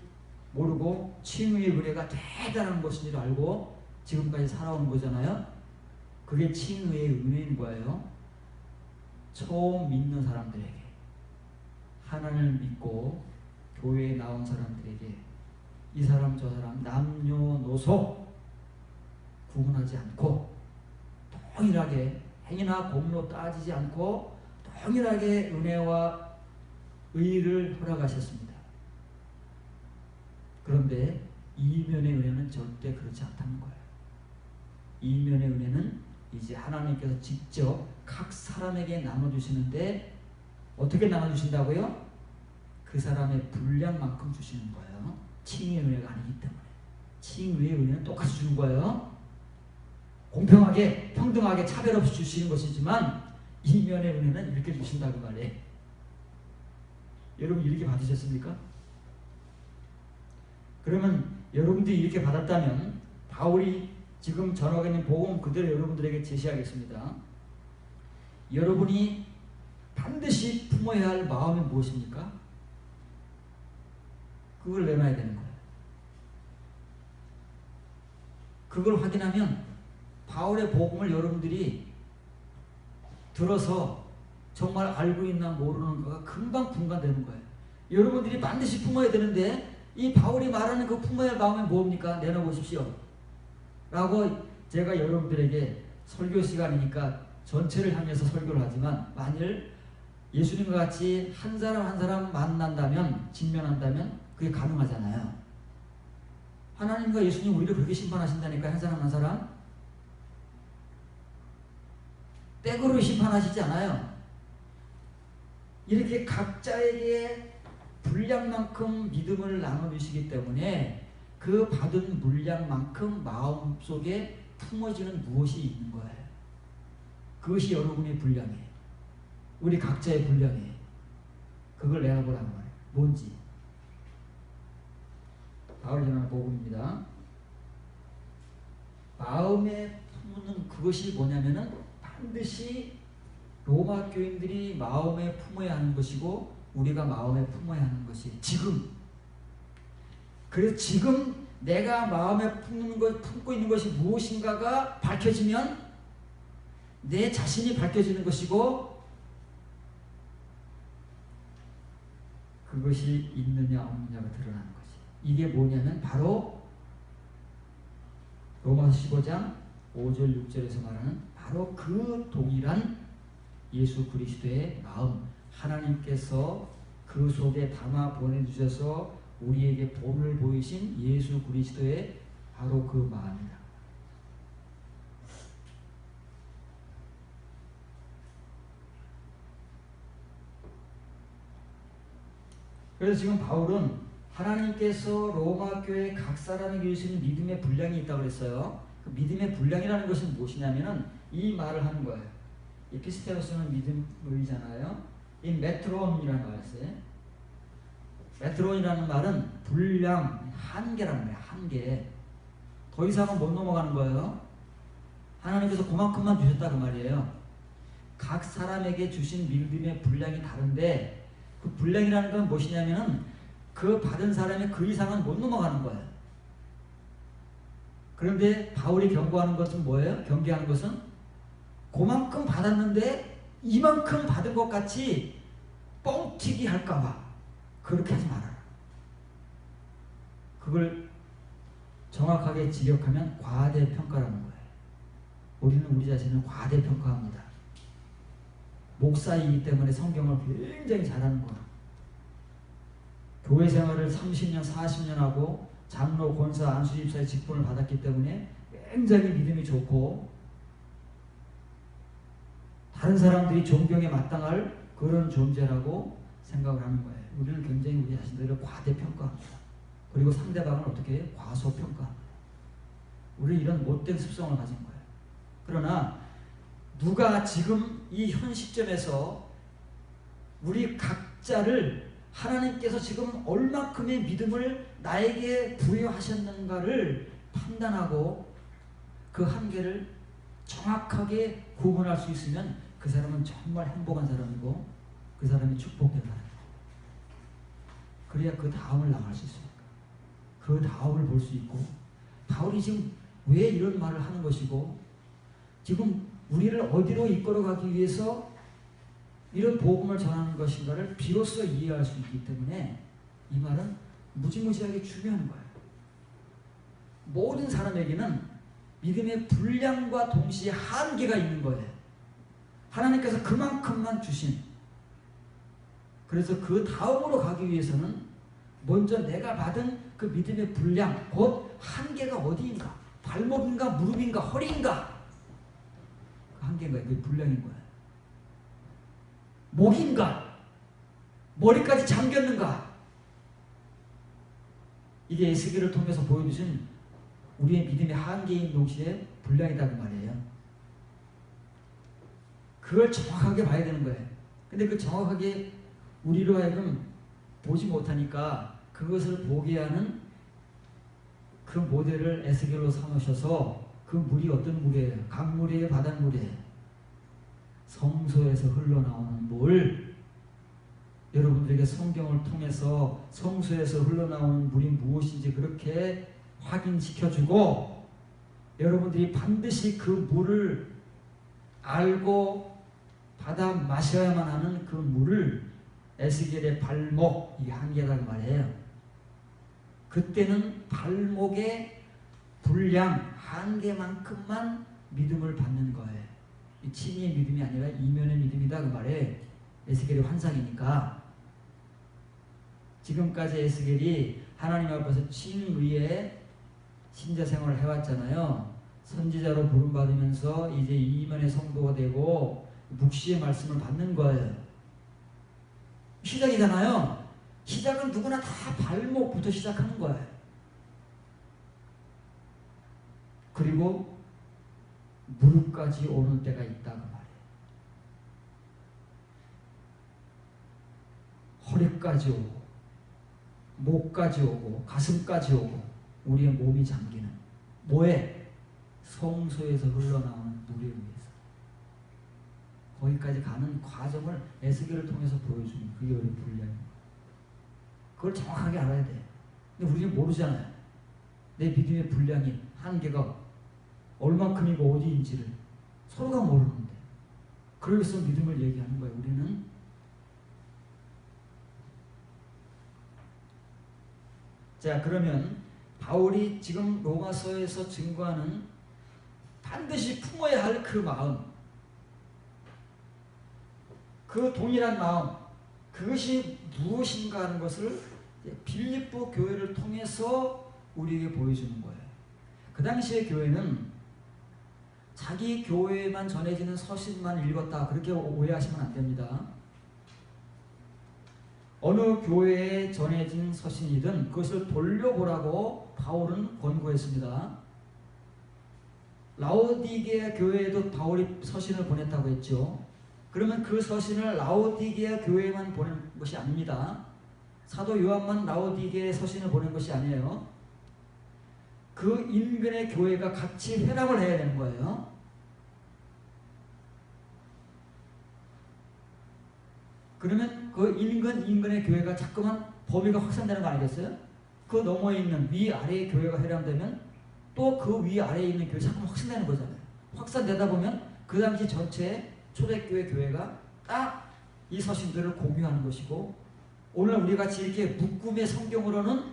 [SPEAKER 1] 모르고 칭의의 은혜가 대단한 것인 줄 알고 지금까지 살아온 거잖아요. 그게 칭의의 은혜인 거예요. 처음 믿는 사람들에게, 하나님을 믿고 교회에 나온 사람들에게, 이 사람 저 사람 남녀노소 구분하지 않고 동일하게 행위나 공로 따지지 않고 동일하게 은혜와 의를 허락하셨습니다. 그런데 이면의 은혜는 절대 그렇지 않다는 거예요. 이면의 은혜는 이제 하나님께서 직접 각 사람에게 나눠주시는데, 어떻게 나눠주신다고요? 그 사람의 분량만큼 주시는 거예요. 칭의의 은혜가 아니기 때문에. 칭의의 은혜는 똑같이 주는 거예요. 공평하게 평등하게 차별 없이 주시는 것이지만 이면의 은혜는 이렇게 주신다고 말해. 여러분 이렇게 받으셨습니까? 그러면 여러분들이 이렇게 받았다면 바울이 지금 전하고 있는 복음 그대로 여러분들에게 제시하겠습니다. 여러분이 반드시 품어야 할 마음이 무엇입니까? 그걸 내놔야 되는 거예요. 그걸 확인하면 바울의 복음을 여러분들이 들어서 정말 알고 있나 모르는 거가 금방 분간되는 거예요. 여러분들이 반드시 품어야 되는데, 이 바울이 말하는 그 품어야 할 마음이 뭡니까? 내놔보십시오 라고 제가 여러분들에게 설교 시간이니까 전체를 향해서 설교를 하지만, 만일 예수님과 같이 한 사람 한 사람 만난다면, 직면한다면 그게 가능하잖아요. 하나님과 예수님 우리를 그렇게 심판하신다니까. 한 사람 한 사람 떼거로 심판하시지 않아요. 이렇게 각자에게 분량만큼 믿음을 나눠주시기 때문에 그 받은 분량만큼 마음속에 품어지는 무엇이 있는 거예요. 그것이 여러분의 분량이에요. 우리 각자의 분량이에요. 그걸 내어보라는 거예요. 뭔지. 바울이 전하는 복음입니다. 마음에 품는 그것이 뭐냐면은 반드시 로마 교인들이 마음에 품어야 하는 것이고 우리가 마음에 품어야 하는 것이 지금. 그래서 지금 내가 마음에 품고 있는 것이 무엇인가가 밝혀지면 내 자신이 밝혀지는 것이고, 그것이 있느냐 없느냐가 드러나는 거지. 이게 뭐냐면 바로 로마서 15장 5절 6절에서 말하는 바로 그 동일한 예수 그리스도의 마음, 하나님께서 그 속에 담아 보내주셔서 우리에게 본을 보이신 예수 그리스도의 바로 그 마음이다. 그래서 지금 바울은 하나님께서 로마 교회 각 사람에게 주시는 믿음의 분량이 있다고 그랬어요. 그 믿음의 분량이라는 것은 무엇이냐면은 이 말을 하는 거예요. 이 피스테오스는 믿음의잖아요. 이 메트론이라는 말을 써요. 메트론이라는 말은 분량, 한계라는 거예요. 한계. 더 이상은 못 넘어가는 거예요. 하나님께서 그만큼만 주셨다 그 말이에요. 각 사람에게 주신 믿음의 분량이 다른데 그 분량이라는 건 무엇이냐면은 그 받은 사람의 그 이상은 못 넘어가는 거예요. 그런데 바울이 경고하는 것은 뭐예요? 경계하는 것은 그만큼 받았는데 이만큼 받은 것 같이 뻥튀기 할까봐 그렇게 하지 말아라. 그걸 정확하게 직역하면 과대평가라는 거예요. 우리는 우리 자신을 과대평가합니다. 목사이기 때문에 성경을 굉장히 잘하는 거야. 교회 생활을 30년, 40년 하고 장로, 권사, 안수집사의 직분을 받았기 때문에 굉장히 믿음이 좋고 다른 사람들이 존경에 마땅할 그런 존재라고 생각을 하는 거예요. 우리는 굉장히 우리 자신들을 과대평가합니다. 그리고 상대방을 어떻게 해요? 과소평가합니다. 우리는 이런 못된 습성을 가진 거예요. 그러나 누가 지금 이 현 시점에서 우리 각자를 하나님께서 지금 얼마큼의 믿음을 나에게 부여하셨는가를 판단하고 그 한계를 정확하게 구분할 수 있으면 그 사람은 정말 행복한 사람이고 그 사람이 축복된 사람이고 그래야 그 다음을 나갈 수 있습니다. 그 다음을 볼 수 있고 바울이 지금 왜 이런 말을 하는 것이고 지금 우리를 어디로 이끌어가기 위해서 이런 복음을 전하는 것인가를 비로소 이해할 수 있기 때문에 이 말은 무지무지하게 중요한 거예요. 모든 사람에게는 믿음의 분량과 동시에 한계가 있는 거예요. 하나님께서 그만큼만 주신 그래서 그 다음으로 가기 위해서는 먼저 내가 받은 그 믿음의 분량 곧 한계가 어디인가 발목인가 무릎인가 허리인가 그 한계인가 그 분량인 거예요. 목인가 머리까지 잠겼는가 이게 에스겔을 통해서 보여주신 우리의 믿음의 한계인 동시에 분량이다 그 말이에요. 그걸 정확하게 봐야 되는 거예요. 근데 그 정확하게 우리로 하여금 보지 못하니까 그것을 보게 하는 그 모델을 에스겔로 삼으셔서 그 물이 어떤 물이에요? 강물이에요? 바닷물이에요? 성소에서 흘러나오는 물. 여러분들에게 성경을 통해서 성소에서 흘러나오는 물이 무엇인지 그렇게 확인시켜주고 여러분들이 반드시 그 물을 알고 받아 마셔야만 하는 그 물을 에스겔의 발목 이 한계라고 말해요. 그때는 발목의 분량 한계만큼만 믿음을 받는 거예요. 이 친이의 믿음이 아니라 이면의 믿음이다 그 말에 에스겔의 환상이니까 지금까지 에스겔이 하나님 앞에서 친의의 신자 생활을 해왔잖아요. 선지자로 부름받으면서 이제 이면의 성도가 되고 묵시의 말씀을 받는 거예요. 시작이잖아요. 시작은 누구나 다 발목부터 시작하는 거예요. 그리고 무릎까지 오는 때가 있다고 말해요. 허리까지 오고 목까지 오고 가슴까지 오고 우리의 몸이 잠기는 뭐에? 성소에서 흘러나오는 물에 의해서 거기까지 가는 과정을 에스겔을 통해서 보여주는 그게 우리 분량입니다. 그걸 정확하게 알아야 돼요. 근데 우리는 모르잖아요. 내 믿음의 분량이 한계가 얼마큼이고 어디인지를 서로가 모르는데 그래서 믿음을 얘기하는 거예요. 우리는 자 그러면 바울이 지금 로마서에서 증거하는 반드시 품어야 할 그 마음 그 동일한 마음 그것이 무엇인가 하는 것을 빌립보 교회를 통해서 우리에게 보여주는 거예요. 그 당시의 교회는 자기 교회에만 전해지는 서신만 읽었다 그렇게 오해하시면 안 됩니다. 어느 교회에 전해진 서신이든 그것을 돌려보라고 바울은 권고했습니다. 라오디게아 교회에도 바울이 서신을 보냈다고 했죠. 그러면 그 서신을 라오디게아 교회에만 보낸 것이 아닙니다. 사도 요한만 라오디게아에 서신을 보낸 것이 아니에요. 그 인근의 교회가 같이 회람을 해야 되는 거예요. 그러면 그 인근의 교회가 자꾸만 범위가 확산되는 거 아니겠어요? 그 너머에 있는 위아래의 교회가 회량되면 또 그 위아래에 있는 교회 자꾸만 확산되는 거잖아요. 확산되다 보면 그 당시 전체의 초대교회 교회가 딱 이 서신들을 공유하는 것이고, 오늘 우리 같이 이렇게 묶음의 성경으로는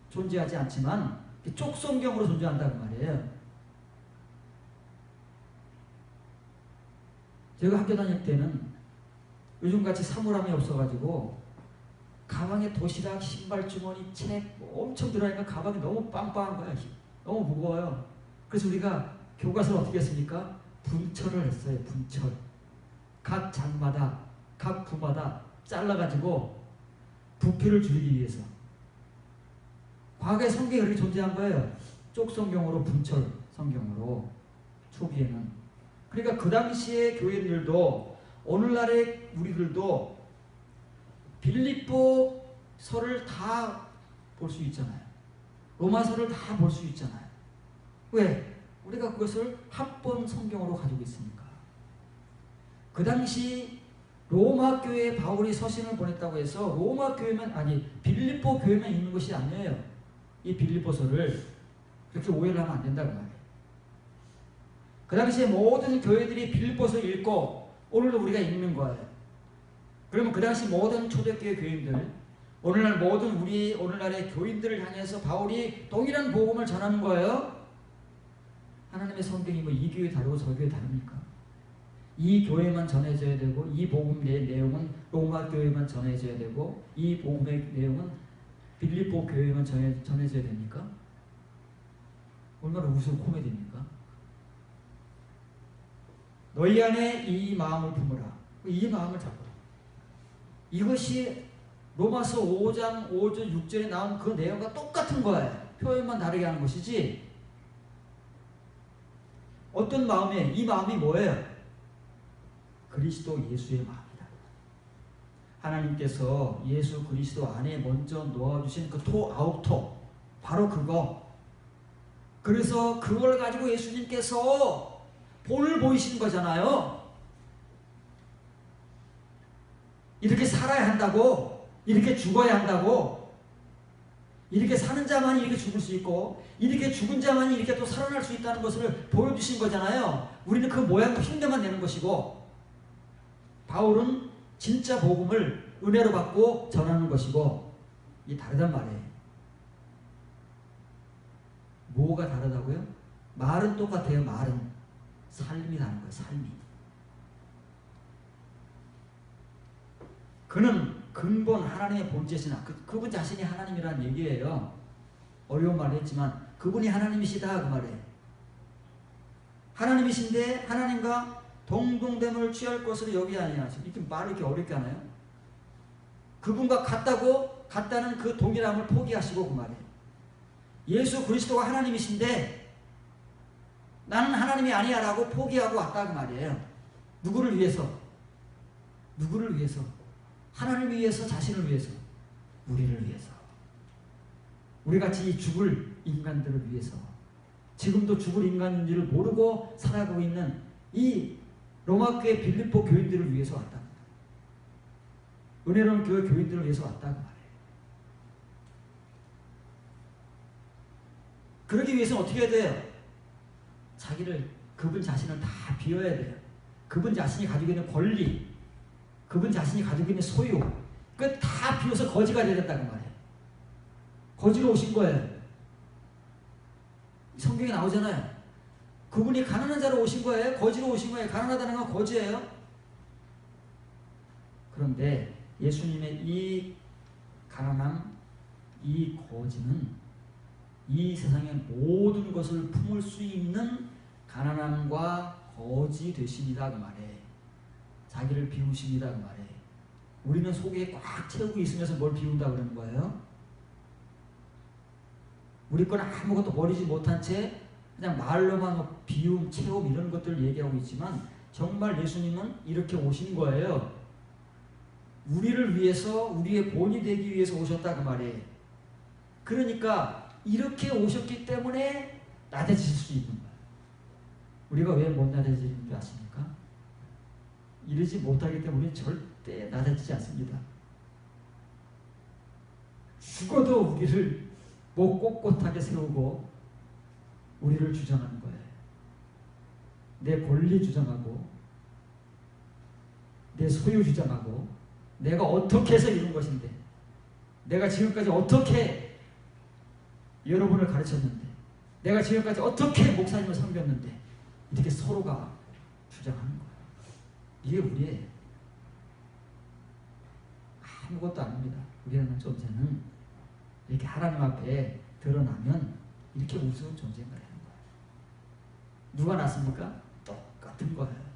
[SPEAKER 1] 존재하지 않지만 쪽성경으로 존재한다는 말이에요. 제가 학교 다닐 때는 요즘같이 사물함이 없어가지고 가방에 도시락, 신발 주머니, 책 엄청 들어가니까 가방이 너무 빵빵한 거야. 너무 무거워요. 그래서 우리가 교과서를 어떻게 했습니까? 분철을 했어요. 분철. 각 장마다, 각 부마다 잘라가지고 부피를 줄이기 위해서. 과거에 성경이 그렇게 존재한 거예요. 쪽성경으로, 분철 성경으로. 초기에는. 그러니까 그 당시의 교인들도 오늘날의 우리들도 빌립보서를 다 볼 수 있잖아요. 로마서를 다 볼 수 있잖아요. 왜? 우리가 그것을 합본 성경으로 가지고 있으니까. 그 당시 로마 교회에 바울이 서신을 보냈다고 해서 로마 교회만, 아니 빌립보 교회만 있는 것이 아니에요. 이 빌립보서를 그렇게 오해를 하면 안 된다고 말이에요. 그 당시에 모든 교회들이 빌립보서를 읽고 오늘도 우리가 읽는 거예요. 그러면 그 당시 모든 초대교회 교인들, 오늘날 모든 우리 오늘날의 교인들을 향해서 바울이 동일한 복음을 전하는 거예요. 하나님의 성경이 뭐 이 교회 다르고 저 교회 다릅니까? 이 교회만 전해져야 되고, 이 복음의 내용은 로마 교회만 전해져야 되고, 이 복음의 내용은 빌립보 교회만 전해져야 됩니까? 얼마나 우스운 코미디입니까? 너희 안에 이 마음을 품으라. 이 마음을 잡으라. 이것이 로마서 5장 5절 6절에 나온 그 내용과 똑같은 거예요. 표현만 다르게 하는 것이지. 어떤 마음에, 이 마음이 뭐예요? 그리스도 예수의 마음이다. 하나님께서 예수 그리스도 안에 먼저 놓아주신 그 아우토, 바로 그거. 그래서 그걸 가지고 예수님께서 본을 보이신 거잖아요. 이렇게 살아야 한다고, 이렇게 죽어야 한다고, 이렇게 사는 자만이 이렇게 죽을 수 있고, 이렇게 죽은 자만이 이렇게 또 살아날 수 있다는 것을 보여주신 거잖아요. 우리는 그 모양과 흉내만 내는 것이고, 바울은 진짜 복음을 은혜로 받고 전하는 것이고, 이 다르단 말이에요. 뭐가 다르다고요? 말은 똑같아요. 말은. 삶이 다른 거예요. 삶이. 그는 근본 하나님의 본체시나, 그분 자신이 하나님이라는 얘기예요. 어려운 말을 했지만 그분이 하나님이시다 그 말이에요. 하나님이신데 하나님과 동등됨을 취할 것으로 여기지 아니하시고, 이렇게 말을 이렇게 어렵게 하나요? 그분과 같다는 그 동일함을 포기하시고 그 말이에요. 예수 그리스도가 하나님이신데 나는 하나님이 아니야 라고 포기하고 왔다 그 말이에요. 누구를 위해서? 누구를 위해서? 하나님을 위해서, 자신을 위해서, 우리를 위해서. 우리같이 죽을 인간들을 위해서, 지금도 죽을 인간인지를 모르고 살아가고 있는 이 로마교회 빌립보 교인들을 위해서 왔다. 은혜로운 교회 교인들을 위해서 왔다 그 말이에요. 그러기 위해서는 어떻게 해야 돼요? 그분 자신을 다 비워야 돼요. 그분 자신이 가지고 있는 권리, 그분 자신이 가지고 있는 소유, 그 다 비워서 거지가 되야 된다는 말이에요. 거지로 오신 거예요. 성경에 나오잖아요. 그분이 가난한 자로 오신 거예요. 거지로 오신 거예요. 가난하다는 건 거지예요. 그런데 예수님의 이 가난함, 이 거지는 이 세상의 모든 것을 품을 수 있는 가난함과 거지 되십니다 그 말에, 자기를 비우십니다 그 말에. 우리는 속에 꽉 채우고 있으면서 뭘 비운다 그러는 거예요? 우리 건 아무것도 버리지 못한 채 그냥 말로만 비움, 채움 이런 것들을 얘기하고 있지만, 정말 예수님은 이렇게 오신 거예요. 우리를 위해서, 우리의 본이 되기 위해서 오셨다 그 말이에요. 그러니까 이렇게 오셨기 때문에 나대질 수 있는 거예요. 우리가 왜 못 나대지는 줄 아십니까? 이러지 못하기 때문에 절대 낮아지지 않습니다. 죽어도 우리를 목 꼿꼿하게 세우고 우리를 주장하는 거예요. 내 권리 주장하고 내 소유 주장하고 내가 어떻게 해서 이룬 것인데 내가 지금까지 어떻게 여러분을 가르쳤는데 내가 지금까지 어떻게 목사님을 섬겼는데 이렇게 서로가 주장하는 거예요. 이게 우리의 아무것도 아닙니다. 우리라는 존재는 이렇게 하나님 앞에 드러나면 이렇게 우스운 존재인 거예요. 누가 낫습니까? 똑같은 거예요.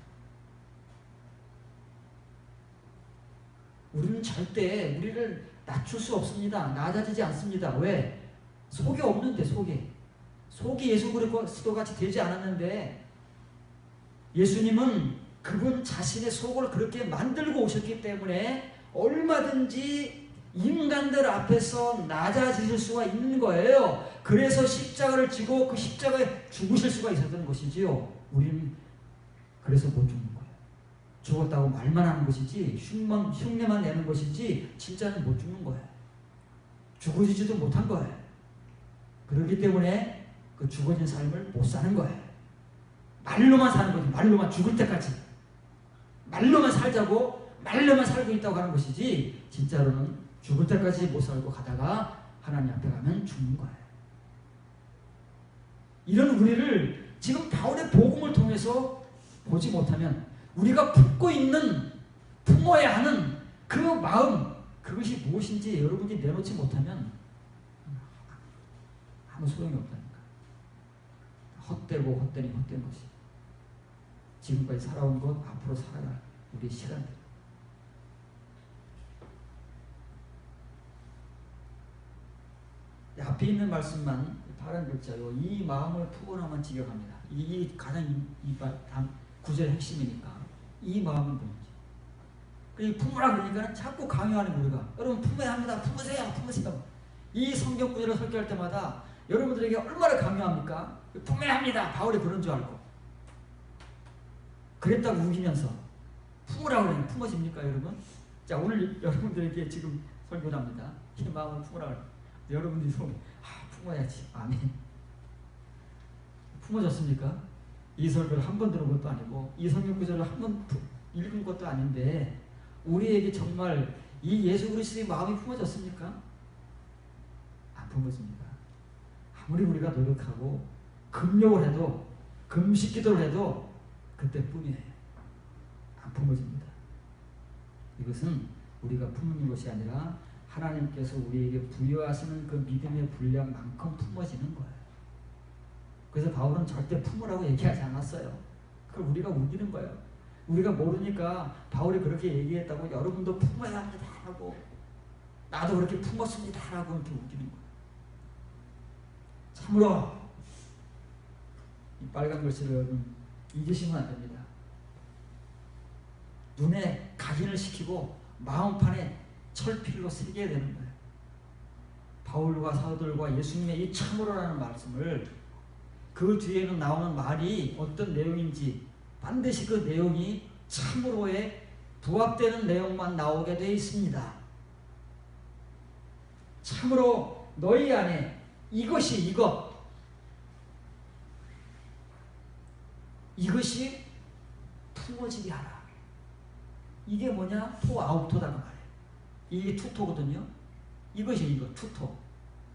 [SPEAKER 1] 우리는 절대 우리를 낮출 수 없습니다. 낮아지지 않습니다. 왜? 속이 없는데 속이 예수 그리스도 같이 되지 않았는데 예수님은 그분 자신의 속을 그렇게 만들고 오셨기 때문에 얼마든지 인간들 앞에서 낮아지실 수가 있는 거예요. 그래서 십자가를 지고 그 십자가에 죽으실 수가 있었던 것이지요. 우리는 그래서 못 죽는 거예요. 죽었다고 말만 하는 것이지 흉내만 내는 것이지 진짜는 못 죽는 거예요. 죽어지지도 못한 거예요. 그렇기 때문에 그 죽어진 삶을 못 사는 거예요. 말로만 사는 거지. 말로만 죽을 때까지. 말로만 살자고 말로만 살고 있다고 하는 것이지 진짜로는 죽을 때까지 못 살고 가다가 하나님 앞에 가면 죽는 거예요. 이런 우리를 지금 바울의 복음을 통해서 보지 못하면 우리가 품어야 하는 그 마음 그것이 무엇인지 여러분이 내놓지 못하면 아무 소용이 없다니까. 헛되고 헛된 것이 지금까지 살아온 것 앞으로 살아갈 우리의 시간들. 앞에 있는 말씀만 파란 글자요. 이 마음을 품어나만 지겨갑니다. 이 가장 구절의 핵심이니까 이 마음은 뭔지. 그 품으라 그러니까 자꾸 강요하는 우리가 여러분 품어야 합니다. 품으세요. 이 성경 구절을 설교할 때마다 여러분들에게 얼마나 강요합니까? 품어야 합니다. 바울이 그런 줄 알고 그랬다고 우기면서 품으라 그러면 품어집니까 여러분? 자 오늘 여러분들에게 지금 설교를 합니다. 이 마음을 품으라 그래요. 여러분들이 손 품어야지. 아멘. 품어졌습니까? 이 설교를 한 번 들은 것도 아니고 이 성경 구절을 한 번 읽은 것도 아닌데 우리에게 정말 이 예수 그리스도의 마음이 품어졌습니까? 안 품어집니다. 아무리 우리가 노력하고 금욕을 해도 금식 기도를 해도 그때뿐이에요. 안 품어집니다. 이것은 우리가 품는 것이 아니라 하나님께서 우리에게 부여하시는 그 믿음의 분량만큼 품어지는 거예요. 그래서 바울은 절대 품으라고 얘기하지 않았어요. 그걸 우리가 우기는 거예요. 우리가 모르니까 바울이 그렇게 얘기했다고 여러분도 품어야 합니다 하고 나도 그렇게 품었습니다 라고 이렇게 우기는 거예요. 참으로 이 빨간 글씨를 여러분 잊으시면 안 됩니다. 눈에 각인을 시키고 마음판에 철필로 새겨야 되는 거예요. 바울과 사도들과 예수님의 이 참으로라는 말씀을 그 뒤에는 나오는 말이 어떤 내용인지 반드시 그 내용이 참으로에 부합되는 내용만 나오게 되어 있습니다. 참으로 너희 안에 이것이 품어지게 하라. 이게 뭐냐? 토아우토다는 말이에요. 이게 투토거든요. 이것이 투토.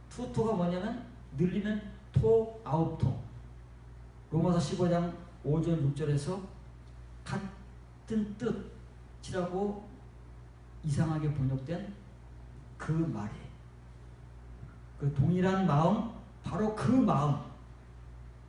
[SPEAKER 1] 투토가 뭐냐면 늘리면 토아우토. 로마서 15장 5절 6절에서 같은 뜻이라고 이상하게 번역된 그 말이에요. 그 동일한 마음, 바로 그 마음.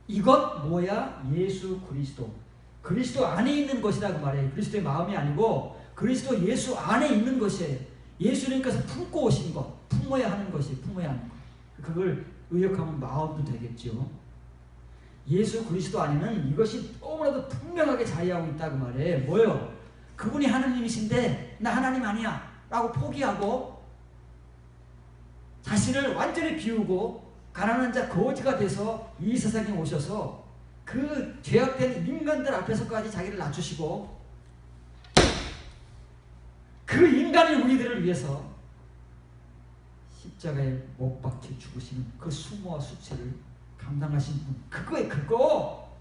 [SPEAKER 1] 이것 뭐야? 예수 그리스도. 그리스도 안에 있는 것이다 그 말이에요. 그리스도의 마음이 아니고 그리스도 예수 안에 있는 것이에요. 예수님께서 품고 오신 것, 품어야 하는 것이 품어야 하는 것. 그걸 의역하면 마음도 되겠죠. 예수 그리스도 안에는 이것이 너무나도 분명하게 자리하고 있다 그 말이에요. 뭐요? 그분이 하나님이신데 나 하나님 아니야 라고 포기하고 자신을 완전히 비우고 가난한 자 거지가 돼서 이 세상에 오셔서 그 죄악된 인간들 앞에서까지 자기를 낮추시고 그 인간의 우리들을 위해서 십자가에 못 박혀 죽으시는 그 수모와 수치를 감당하신 분, 그거에 그거.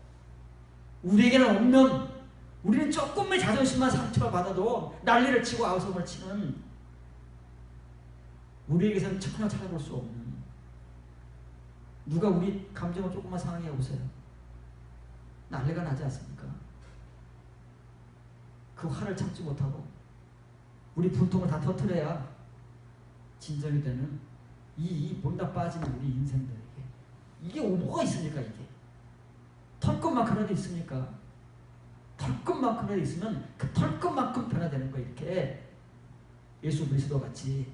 [SPEAKER 1] 우리에게는 없는, 우리는 조금의 자존심만 상처를 받아도 난리를 치고 아우성을 치는, 우리에게서는 전혀 찾아볼 수 없는, 누가 우리 감정을 조금만 상하게 해보세요. 난리가 나지 않습니까? 그 화를 참지 못하고 우리 분통을 다 터뜨려야 진정이 되는 이 본다 빠지는 우리 인생들에게 이게 뭐가 있습니까? 이게 털끝만큼이라도 있습니까? 털끝만큼이라도 있으면 그 털끝만큼 변화되는 거, 이렇게 예수 그리스도 같이.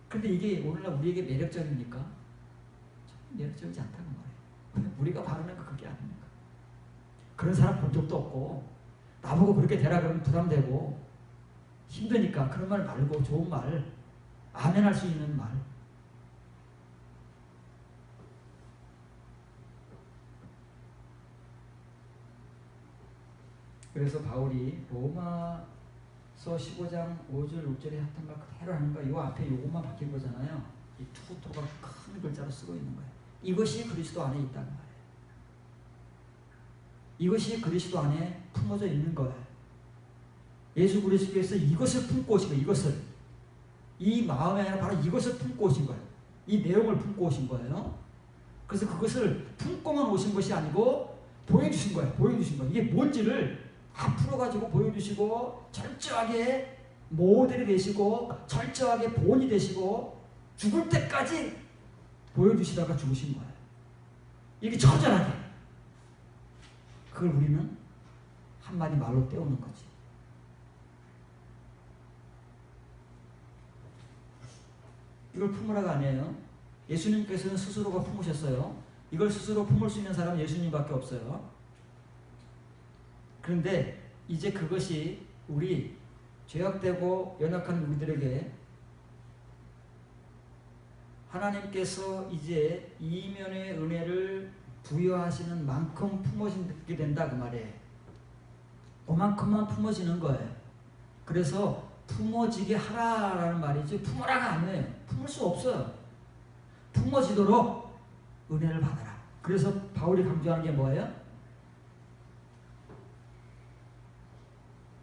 [SPEAKER 1] 근데 이게 오늘날 우리에게 매력적입니까? 매력적이지 않다는 말이에요. 우리가 바라는 거 그게 아닙니까? 그런 사람 본 적도 없고 나보고 그렇게 되라 그러면 부담되고 힘드니까 그런 말 말고 좋은 말, 아멘할 수 있는 말. 그래서 바울이 로마서 15장 5절 6절에 했던 말 그대로 하는 거야. 이 앞에 요것만 바뀐 거잖아요. 이 투토가 큰 글자로 쓰고 있는 거예요. 이것이 그리스도 안에 있다는 말이에요. 이것이 그리스도 안에 품어져 있는 거예요. 예수 그리스도께서 이것을 품고 오신 거예요. 이것을. 이 마음이 아니라 바로 이것을 품고 오신 거예요. 이 내용을 품고 오신 거예요. 그래서 그것을 품고만 오신 것이 아니고 보여주신 거예요. 보여주신 거예요. 이게 뭔지를 다 풀어가지고 보여주시고 철저하게 모델이 되시고 철저하게 본이 되시고 죽을 때까지 보여주시다가 죽으신 거예요. 이게 처절하게. 그걸 우리는 한마디 말로 때우는 거지. 이걸 품으라가 아니에요. 예수님께서는 스스로가 품으셨어요. 이걸 스스로 품을 수 있는 사람은 예수님밖에 없어요. 그런데 이제 그것이 우리 죄악되고 연약한 우리들에게 하나님께서 이제 이면의 은혜를 부여하시는 만큼 품어지게 된다 그 말이에요. 그만큼만 품어지는 거예요. 그래서 품어지게 하라라는 말이지 품어라가 아니에요. 품을 수 없어요. 품어지도록 은혜를 받아라. 그래서 바울이 강조하는 게 뭐예요?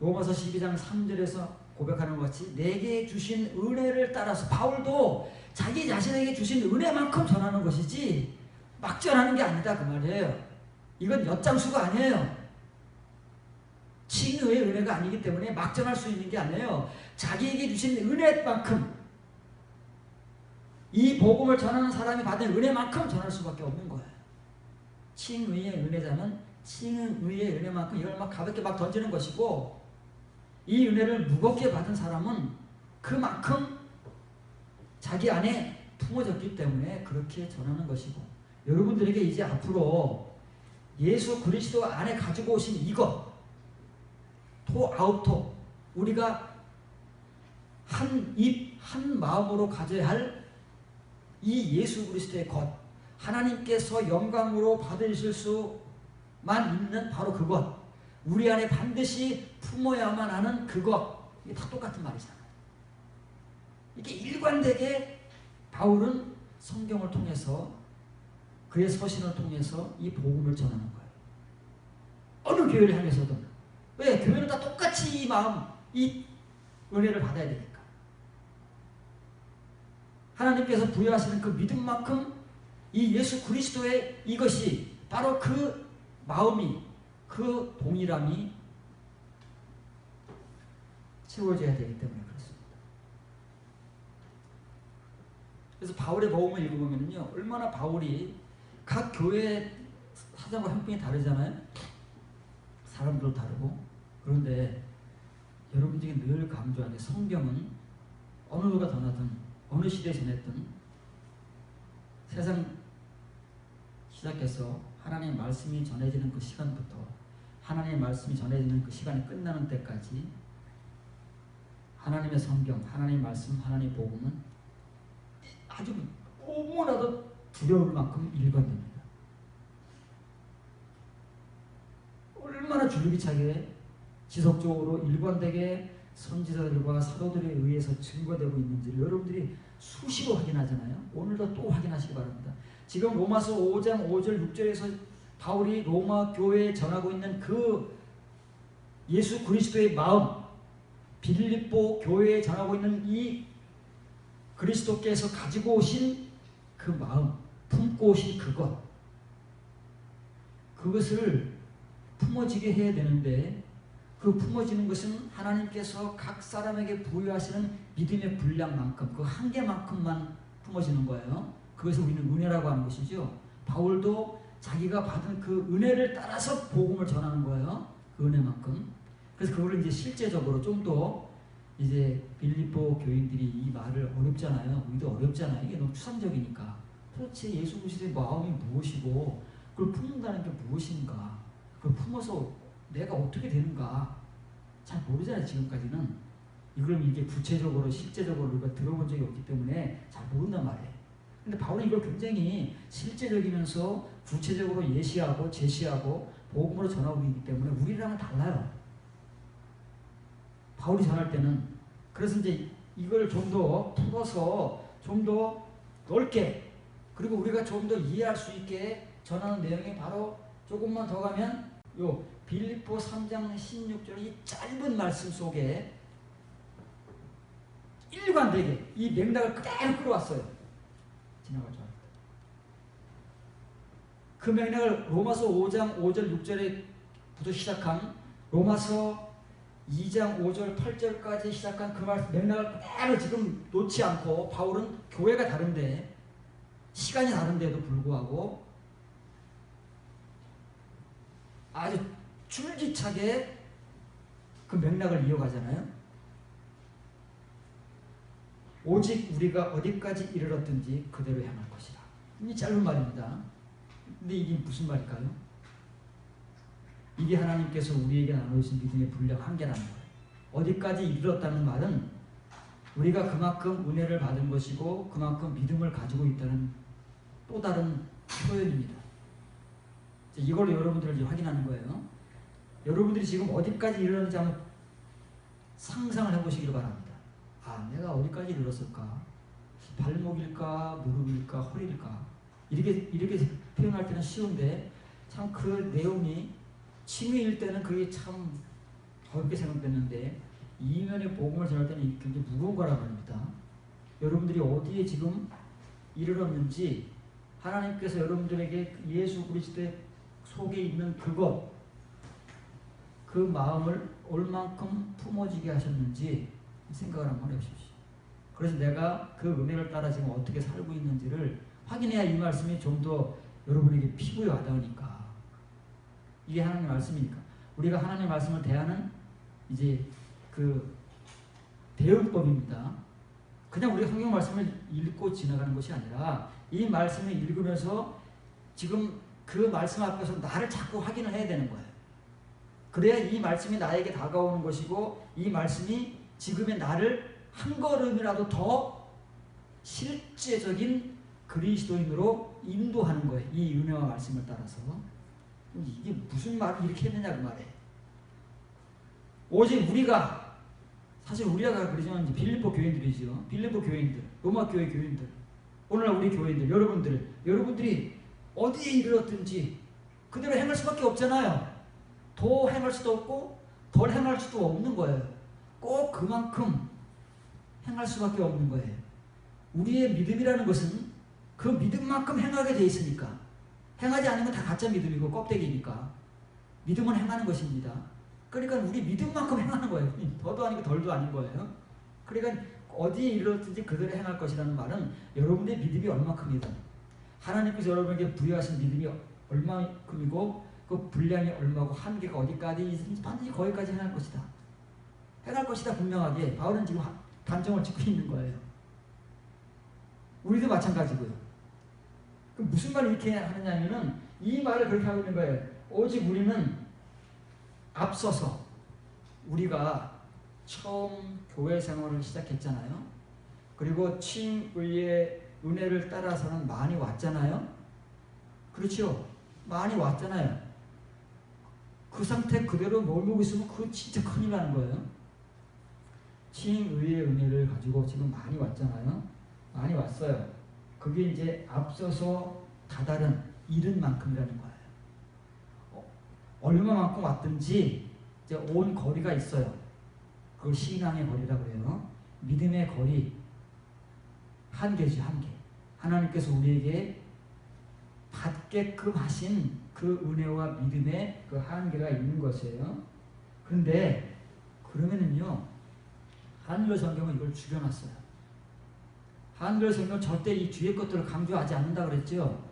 [SPEAKER 1] 로마서 12장 3절에서 고백하는 것 같이 내게 주신 은혜를 따라서, 바울도 자기 자신에게 주신 은혜만큼 전하는 것이지 막 전하는 게 아니다 그 말이에요. 이건 엿장수가 아니에요. 칭의의 은혜가 아니기 때문에 막 전할 수 있는 게 아니에요. 자기에게 주신 은혜만큼, 이 복음을 전하는 사람이 받은 은혜만큼 전할 수밖에 없는 거예요. 칭의의 은혜자는 칭의의 은혜만큼 이걸 막 가볍게 막 던지는 것이고, 이 은혜를 무겁게 받은 사람은 그만큼 자기 안에 품어졌기 때문에 그렇게 전하는 것이고, 여러분들에게 이제 앞으로 예수 그리스도 안에 가지고 오신 이것, 토 아우토, 우리가 한 입, 한 마음으로 가져야 할 이 예수 그리스도의 것, 하나님께서 영광으로 받으실 수만 있는 바로 그것, 우리 안에 반드시 품어야만 하는 그것, 이게 다 똑같은 말이잖아요. 이게 일관되게 바울은 성경을 통해서, 그의 서신을 통해서 이 복음을 전하는 거예요. 어느 교회를 향해서든. 왜? 교회는 다 똑같이 이 마음, 이 은혜를 받아야 되니까. 하나님께서 부여하시는 그 믿음만큼 이 예수 그리스도의 이것이 바로 그 마음이, 그 동일함이 채워져야 되기 때문에 그렇습니다. 그래서 바울의 복음을 읽어보면요, 얼마나 바울이 각 교회 사정과 형편이 다르잖아요. 사람들도 다르고. 그런데 여러분들이 늘 강조하는 성경은 어느 누가 전하든 어느 시대에 전했든 세상 시작해서 하나님의 말씀이 전해지는 그 시간부터 하나님의 말씀이 전해지는 그 시간이 끝나는 때까지 하나님의 성경, 하나님의 말씀, 하나님의 복음은 아주 너무나도 두려울 만큼 일관됩니다. 얼마나 줄기차게 지속적으로 일관되게 선지자들과 사도들에 의해서 증거되고 있는지를 여러분들이 수시로 확인하잖아요. 오늘도 또 확인하시기 바랍니다. 지금 로마서 5장 5절 6절에서 바울이 로마 교회에 전하고 있는 그 예수 그리스도의 마음, 빌립보 교회에 전하고 있는 이 그리스도께서 가지고 오신 그 마음, 품고 오신 그것을 품어지게 해야 되는데, 그 품어지는 것은 하나님께서 각 사람에게 부여하시는 믿음의 분량만큼, 그 한계만큼만 품어지는 거예요. 그것을 우리는 은혜라고 하는 것이죠. 바울도 자기가 받은 그 은혜를 따라서 복음을 전하는 거예요. 그 은혜만큼. 그래서 그걸 이제 실제적으로 좀 더 이제 빌립보 교인들이 이 말을 어렵잖아요. 우리도 어렵잖아요. 이게 너무 추상적이니까. 도대체 예수 그리스도의 마음이 무엇이고 그걸 품는다는 게 무엇인가? 그걸 품어서 내가 어떻게 되는가? 잘 모르잖아요. 지금까지는. 이걸 이게 구체적으로 실제적으로 우리가 들어본 적이 없기 때문에 잘 모른단 말이에요. 근데 바울은 이걸 굉장히 실제적이면서 구체적으로 예시하고 제시하고 복음으로 전하고 있기 때문에 우리랑은 달라요. 바울이 전할 때는. 그래서 이제 이걸 좀 더 풀어서 좀 더 넓게, 그리고 우리가 좀 더 이해할 수 있게 전하는 내용이 바로 조금만 더 가면 요 빌립보 3장 16절 이 짧은 말씀 속에 일관되게 이 맥락을 그대로 끌어왔어요. 지나갈 줄 알았다. 그 맥락을 로마서 5장 5절 6절에부터 시작한 로마서 2장 5절 8절까지 시작한 그 맥락을 그대로 지금 놓지 않고, 바울은 교회가 다른데 시간이 다른데도 불구하고 아주 줄기차게 그 맥락을 이어가잖아요. 오직 우리가 어디까지 이르렀든지 그대로 향할 것이다. 이 짧은 말입니다. 근데 이게 무슨 말일까요? 이게 하나님께서 우리에게 나누신 믿음의 분량 한계라는 거예요. 어디까지 이르렀다는 말은 우리가 그만큼 은혜를 받은 것이고 그만큼 믿음을 가지고 있다는 또 다른 표현입니다. 이걸 여러분들을 이제 확인하는 거예요. 여러분들이 지금 어디까지 이르렀는지 한번 상상을 해보시길 바랍니다. 아, 내가 어디까지 이르렀을까? 발목일까? 무릎일까? 허리일까? 이렇게 표현할 때는 쉬운데 참 그 내용이 취미일 때는 그게 참 가볍게 생각됐는데 이면의 복음을 전할 때는 굉장히 무거운 거란 말입니다. 여러분들이 어디에 지금 이르렀는지, 하나님께서 여러분들에게 예수 그리스도의 속에 있는 그것, 그 마음을 얼만큼 품어지게 하셨는지 생각을 한번 해보십시오. 그래서 내가 그 은혜를 따라 지금 어떻게 살고 있는지를 확인해야 이 말씀이 좀 더 여러분에게 피부에 와닿으니까. 이게 하나님의 말씀이니까. 우리가 하나님의 말씀을 대하는 이제 그 대응법입니다. 그냥 우리 성경 말씀을 읽고 지나가는 것이 아니라 이 말씀을 읽으면서 지금 그 말씀 앞에서 나를 자꾸 확인을 해야 되는 거예요. 그래야 이 말씀이 나에게 다가오는 것이고 이 말씀이 지금의 나를 한 걸음이라도 더 실제적인 그리스도인으로 인도하는 거예요. 이 은혜와 말씀을 따라서. 이게 무슨 말을 이렇게 했느냐 그 말이에요. 오직 우리가, 사실 우리가 그러지만 이제 빌립보 교인들이죠. 빌립보 교인들, 로마 교회 교인들, 오늘날 우리 교인들, 여러분들이 어디에 이르렀든지 그대로 행할 수밖에 없잖아요. 더 행할 수도 없고 덜 행할 수도 없는 거예요. 꼭 그만큼 행할 수밖에 없는 거예요. 우리의 믿음이라는 것은 그 믿음만큼 행하게 돼 있으니까. 행하지 않는 건 다 가짜 믿음이고 껍데기니까. 믿음은 행하는 것입니다. 그러니까 우리 믿음만큼 행하는 거예요. 더도 아니고 덜도 아닌 거예요. 그러니까 어디에 이르렀든지 그대로 행할 것이라는 말은 여러분의 믿음이 얼마큼이든, 하나님께서 여러분에게 부여하신 믿음이 얼마큼이고 그 분량이 얼마고 한계가 어디까지 있는지 반드시 거기까지 행할 것이다. 행할 것이다 분명하게 바울은 지금 단정을 짓고 있는 거예요. 우리도 마찬가지고요. 그럼 무슨 말을 이렇게 하느냐면은 이 말을 그렇게 하고 있는 거예요. 오직 우리는 앞서서 우리가 처음 교회 생활을 시작했잖아요. 그리고 칭의의 은혜를 따라서는 많이 왔잖아요. 그렇죠? 많이 왔잖아요. 그 상태 그대로 머물고 있으면 그거 진짜 큰일 나는 거예요. 칭의의 은혜를 가지고 지금 많이 왔잖아요. 많이 왔어요. 그게 이제 앞서서 다다른 이른 만큼이라는 거예요. 얼마만큼 왔든지 이제 온 거리가 있어요. 그걸 신앙의 거리라고 그래요. 믿음의 거리. 한계죠, 한계. 하나님께서 우리에게 받게끔 하신 그 은혜와 믿음의 그 한계가 있는 것이에요. 그런데 그러면은요, 한글 성경은 이걸 줄여놨어요. 한글 성경은 절대 이 뒤에 것들을 강조하지 않는다 그랬죠.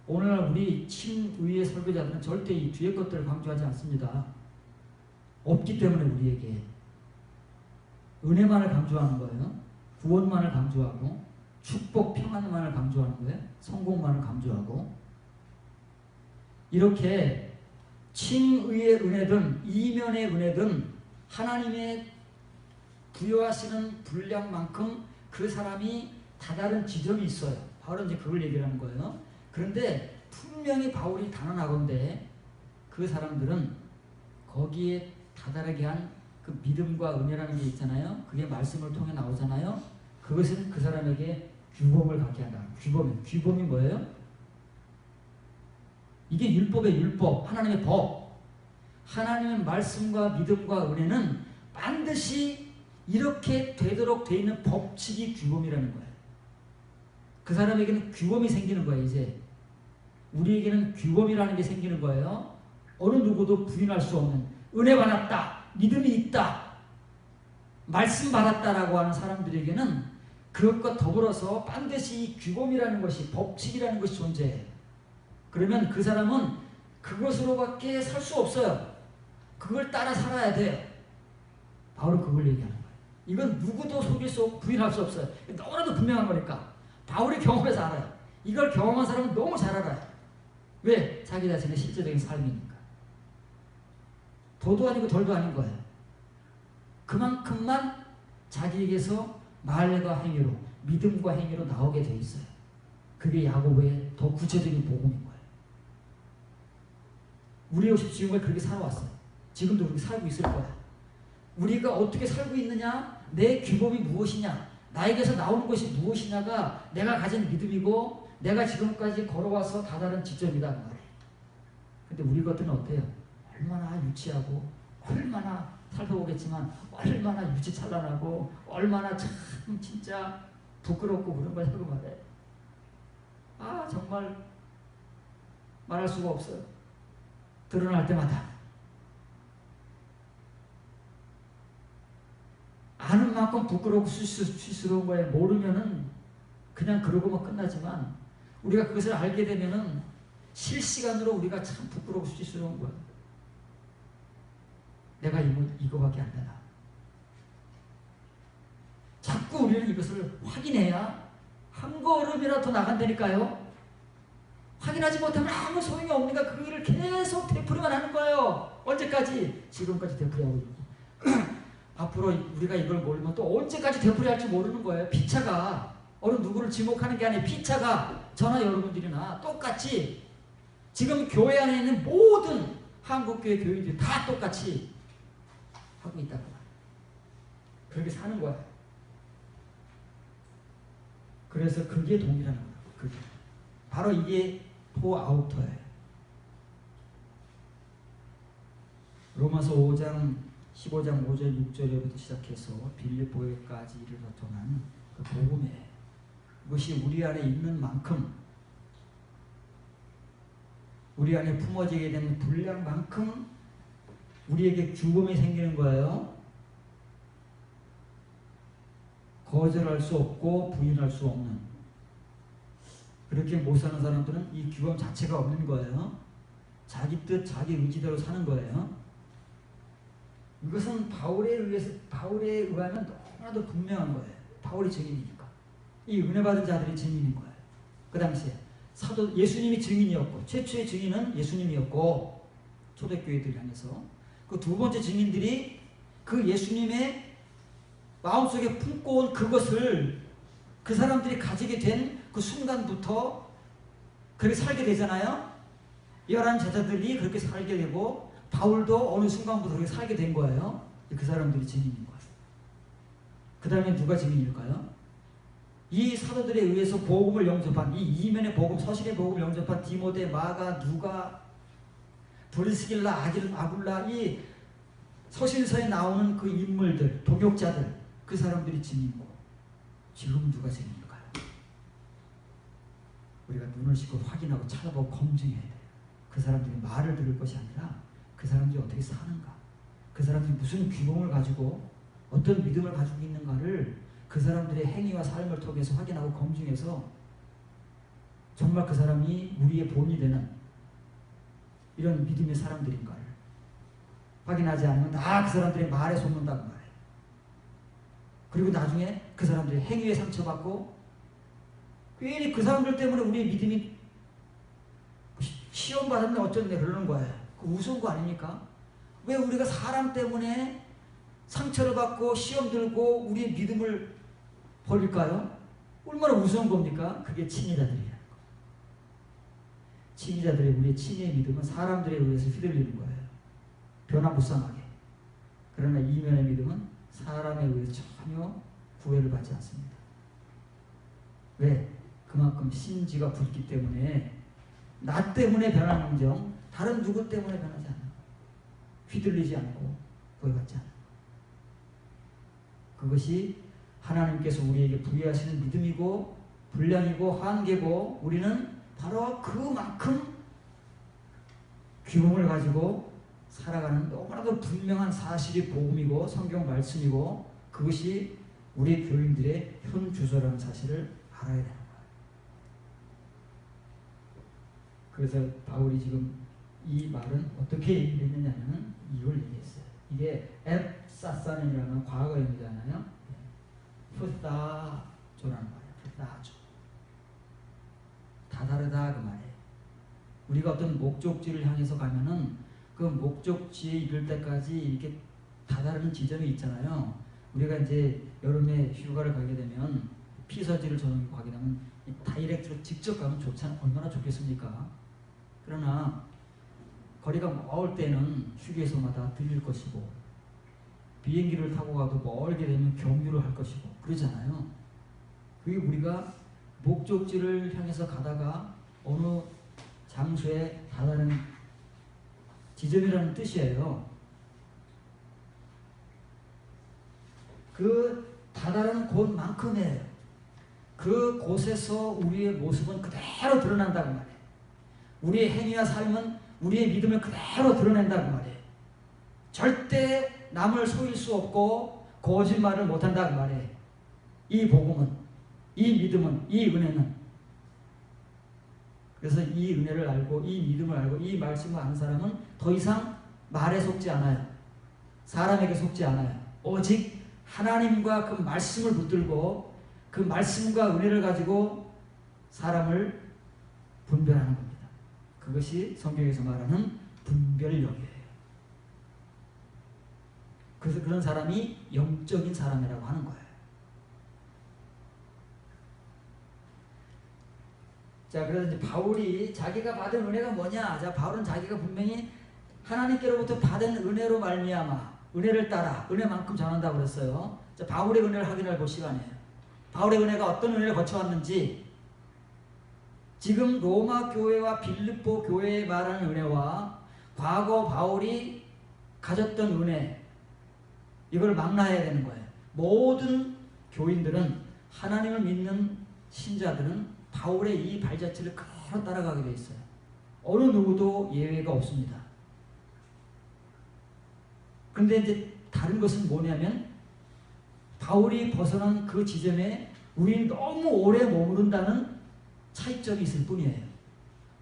[SPEAKER 1] 오늘날 우리 친의의 설교자들은 절대 이 뒤에 것들을 강조하지 않습니다. 없기 때문에 우리에게 은혜만을 강조하는 거예요. 구원만을 강조하고 축복, 평안만을 강조하는 거예요. 성공만을 강조하고 이렇게 칭의의 은혜든 이면의 은혜든 하나님의 부여하시는 분량만큼 그 사람이 다다른 지점이 있어요. 바로 이제 그걸 얘기하는 거예요. 그런데 분명히 바울이 단언하건대 그 사람들은 거기에 다다르게 한 그 믿음과 은혜라는 게 있잖아요. 그게 말씀을 통해 나오잖아요. 그것은 그 사람에게 규범을 갖게 한다. 규범이 뭐예요? 이게 율법의 율법, 하나님의 법. 하나님의 말씀과 믿음과 은혜는 반드시 이렇게 되도록 돼 있는 법칙이 규범이라는 거예요. 그 사람에게는 규범이 생기는 거예요. 이제 우리에게는 규범이라는 게 생기는 거예요. 어느 누구도 부인할 수 없는 은혜 받았다, 믿음이 있다, 말씀 받았다라고 하는 사람들에게는 그것과 더불어서 반드시 이 규범이라는 것이, 법칙이라는 것이 존재해요. 그러면 그 사람은 그것으로밖에 살 수 없어요. 그걸 따라 살아야 돼요. 바울은 그걸 얘기하는 거예요. 이건 누구도 속일 수 없고 부인할 수 없어요. 너무나도 분명한 거니까. 바울이 경험해서 알아요. 이걸 경험한 사람은 너무 잘 알아요. 왜? 자기 자신의 실제적인 삶이니까. 도도 아니고 덜도 아닌 거예요. 그만큼만 자기에게서 말과 행위로, 믿음과 행위로 나오게 돼 있어요. 그게 야고보의 더 구체적인 복음인 거예요. 우리 역시 지금까지 그렇게 살아왔어요. 지금도 그렇게 살고 있을 거야. 우리가 어떻게 살고 있느냐, 내 규범이 무엇이냐, 나에게서 나오는 것이 무엇이냐가 내가 가진 믿음이고 내가 지금까지 걸어와서 다다른 지점이다 말이에요. 근데 우리 것들은 어때요? 얼마나 유치하고, 얼마나 살펴보겠지만 얼마나 유치찬란하고, 얼마나 참 진짜 부끄럽고 그런 걸 하고 말해. 아, 정말 말할 수가 없어요. 드러날 때마다 아는 만큼 부끄럽고 수치스러운 거에 모르면은 그냥 그러고만 끝나지만, 우리가 그것을 알게 되면은 실시간으로 우리가 참 부끄럽고 수치스러운 거야. 내가 이거밖에 안 되나. 자꾸 우리는 이것을 확인해야 한 걸음이라도 더 나간다니까요. 확인하지 못하면 아무 소용이 없으니까 그 일을 계속 되풀이만 하는 거예요. 언제까지? 지금까지 되풀이하고 있고. 앞으로 우리가 이걸 모르면 또 언제까지 되풀이할지 모르는 거예요. 피차가 어느 누구를 지목하는 게 아니에요. 피차가 저나 여러분들이나 똑같이 지금 교회 안에 있는 모든 한국교회 교인들이 다 똑같이 하고 있다고. 그렇게 사는 거야. 그래서 그게 동일한 거야. 그게. 바로 이게 포아우터예요. 로마서 5장 15장 5절 6절부터 시작해서 빌립보에까지 이르렀던 그 복음에, 그것이 우리 안에 있는 만큼, 우리 안에 품어지게 되는 분량만큼 우리에게 규범이 생기는 거예요. 거절할 수 없고 부인할 수 없는. 그렇게 못 사는 사람들은 이 규범 자체가 없는 거예요. 자기 뜻, 자기 의지대로 사는 거예요. 이것은 바울에 의하면 너무나도 분명한 거예요. 바울이 증인이니까. 이 은혜 받은 자들이 증인인 거예요. 그 당시에 사도 예수님이 증인이었고, 최초의 증인은 예수님이었고, 초대교회들 향해서 그 두 번째 증인들이 그 예수님의 마음속에 품고 온 그것을 그 사람들이 가지게 된 그 순간부터 그렇게 살게 되잖아요. 11 제자들이 그렇게 살게 되고, 바울도 어느 순간부터 그렇게 살게 된 거예요. 그 사람들이 증인인 거예요. 그 다음에 누가 증인일까요? 이 사도들에 의해서 복음을 영접한, 이 이면의 복음, 서신의 복음을 영접한 디모데, 마가, 누가, 브리스길라, 아굴라, 이 서신서에 나오는 그 인물들, 동역자들, 그 사람들이 증인이고, 지금 누가 증인일까요? 우리가 눈을 씻고 확인하고 찾아보고 검증해야 돼요. 그 사람들이 말을 들을 것이 아니라 그 사람들이 어떻게 사는가, 그 사람들이 무슨 귀공을 가지고 어떤 믿음을 가지고 있는가를 그 사람들의 행위와 삶을 통해서 확인하고 검증해서 정말 그 사람이 우리의 본이 되는 이런 믿음의 사람들인가를 확인하지 않으면 다 그 사람들의 말에 속는다고 말해요. 그리고 나중에 그 사람들의 행위에 상처받고 괜히 그 사람들 때문에 우리의 믿음이 시험 받았네 어쩌네 그러는 거예요. 그 우스운 거 아닙니까? 왜 우리가 사람 때문에 상처를 받고 시험 들고 우리의 믿음을 버릴까요? 얼마나 우스운 겁니까? 그게 친위자들이라는 거. 친위자들의 우리의 친위의 믿음은 사람들에 의해서 휘둘리는 거예요. 변화무쌍하게. 그러나 이면의 믿음은 사람에 의해서 전혀 구애를 받지 않습니다. 왜? 그만큼 심지가 붙기 때문에 나 때문에 변하는정 다른 누구 때문에 변하지 않아. 휘둘리지 않고 구애받지 않아. 그것이 하나님께서 우리에게 부여하시는 믿음이고 분량이고 한계고 우리는 바로 그만큼 귀공을 가지고 살아가는 너무나도 분명한 사실이 복음이고 성경 말씀이고 그것이 우리 교인들의 현 주소라는 사실을 알아야 되는 거예요. 그래서 바울이 지금 이 말은 어떻게 얘기했느냐면 이걸 얘기했어요. 이게 앱사사는이라는 과거형이잖아요. 푸다조라는 말이에요. 푸다조. 다 다르다 그 말이에요. 우리가 어떤 목적지를 향해서 가면은 그 목적지에 이를 때까지 이렇게 다다른 지점이 있잖아요. 우리가 이제 여름에 휴가를 가게 되면 피서지를 저녁에 가게 되면 다이렉트로 직접 가면 얼마나 좋겠습니까? 그러나 거리가 멀 때는 휴게소마다 들릴 것이고 비행기를 타고 가도 멀게 되면 경유를 할 것이고 그러잖아요. 그게 우리가 목적지를 향해서 가다가 어느 장소에 다다른 지점이라는 뜻이에요. 그 다다른 곳만큼의 그 곳에서 우리의 모습은 그대로 드러난다고 말해요. 우리의 행위와 삶은 우리의 믿음을 그대로 드러낸다고 말해요. 절대 남을 속일 수 없고 거짓말을 못한다고 말해요. 이 복음은, 이 믿음은, 이 은혜는. 그래서 이 은혜를 알고 이 믿음을 알고 이 말씀을 아는 사람은 더 이상 말에 속지 않아요. 사람에게 속지 않아요. 오직 하나님과 그 말씀을 붙들고 그 말씀과 은혜를 가지고 사람을 분별하는 겁니다. 그것이 성경에서 말하는 분별력이에요. 그래서 그런 사람이 영적인 사람이라고 하는 거예요. 자, 그래서 이제 바울이 자기가 받은 은혜가 뭐냐? 자, 바울은 자기가 분명히 하나님께로부터 받은 은혜로 말미암아 은혜를 따라 은혜만큼 전한다고 그랬어요. 자, 바울의 은혜를 확인해 볼 시간이에요. 바울의 은혜가 어떤 은혜를 거쳐왔는지 지금 로마 교회와 빌립보 교회에 말하는 은혜와 과거 바울이 가졌던 은혜 이걸 망라해야 되는 거예요. 모든 교인들은 하나님을 믿는 신자들은 바울의 이 발자취를 그대로 따라가게 돼 있어요. 어느 누구도 예외가 없습니다. 그런데 이제 다른 것은 뭐냐면 바울이 벗어난 그 지점에 우리는 너무 오래 머무른다는 차이점이 있을 뿐이에요.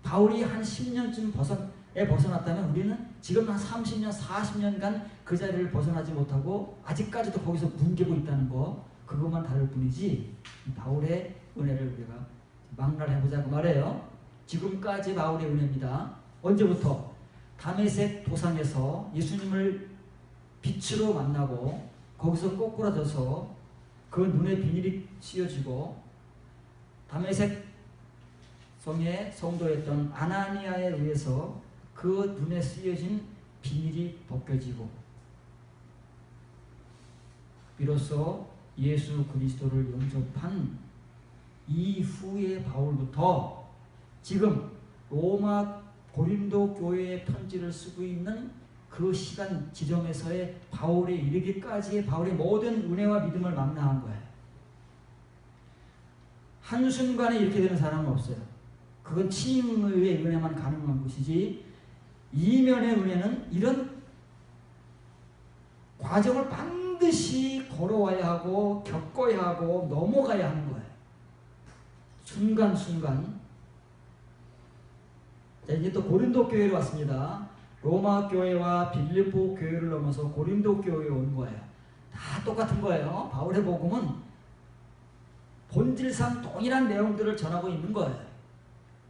[SPEAKER 1] 바울이 한 10년쯤 벗어났다면 우리는 지금 한 30년, 40년간 그 자리를 벗어나지 못하고 아직까지도 거기서 뭉개고 있다는 거 그것만 다를 뿐이지 바울의 은혜를 우리가 망라해보자고 말해요. 지금까지 바울의 은혜입니다. 언제부터? 다메섹 도상에서 예수님을 빛으로 만나고 거기서 꼬꾸라져서 그 눈에 비닐이 씌워지고 다메섹 성의 성도였던 아나니아에 의해서 그 눈에 쓰여진 비닐이 벗겨지고 비로소 예수 그리스도를 영접한 이후의 바울부터 지금 로마 고린도 교회의 편지를 쓰고 있는 그 시간 지점에서의 바울에 이르기까지의 바울의 모든 은혜와 믿음을 망라한 거예요. 한순간에 이렇게 되는 사람은 없어요. 그건 칭의의 은혜만 가능한 것이지, 이면의 은혜는 이런 과정을 반드시 걸어와야 하고 겪어야 하고 넘어가야 하는 거예요. 순간순간. 자, 이제 또 고린도 교회로 왔습니다. 로마 교회와 빌립보 교회를 넘어서 고린도 교회에 온 거예요. 다 똑같은 거예요. 바울의 복음은 본질상 동일한 내용들을 전하고 있는 거예요.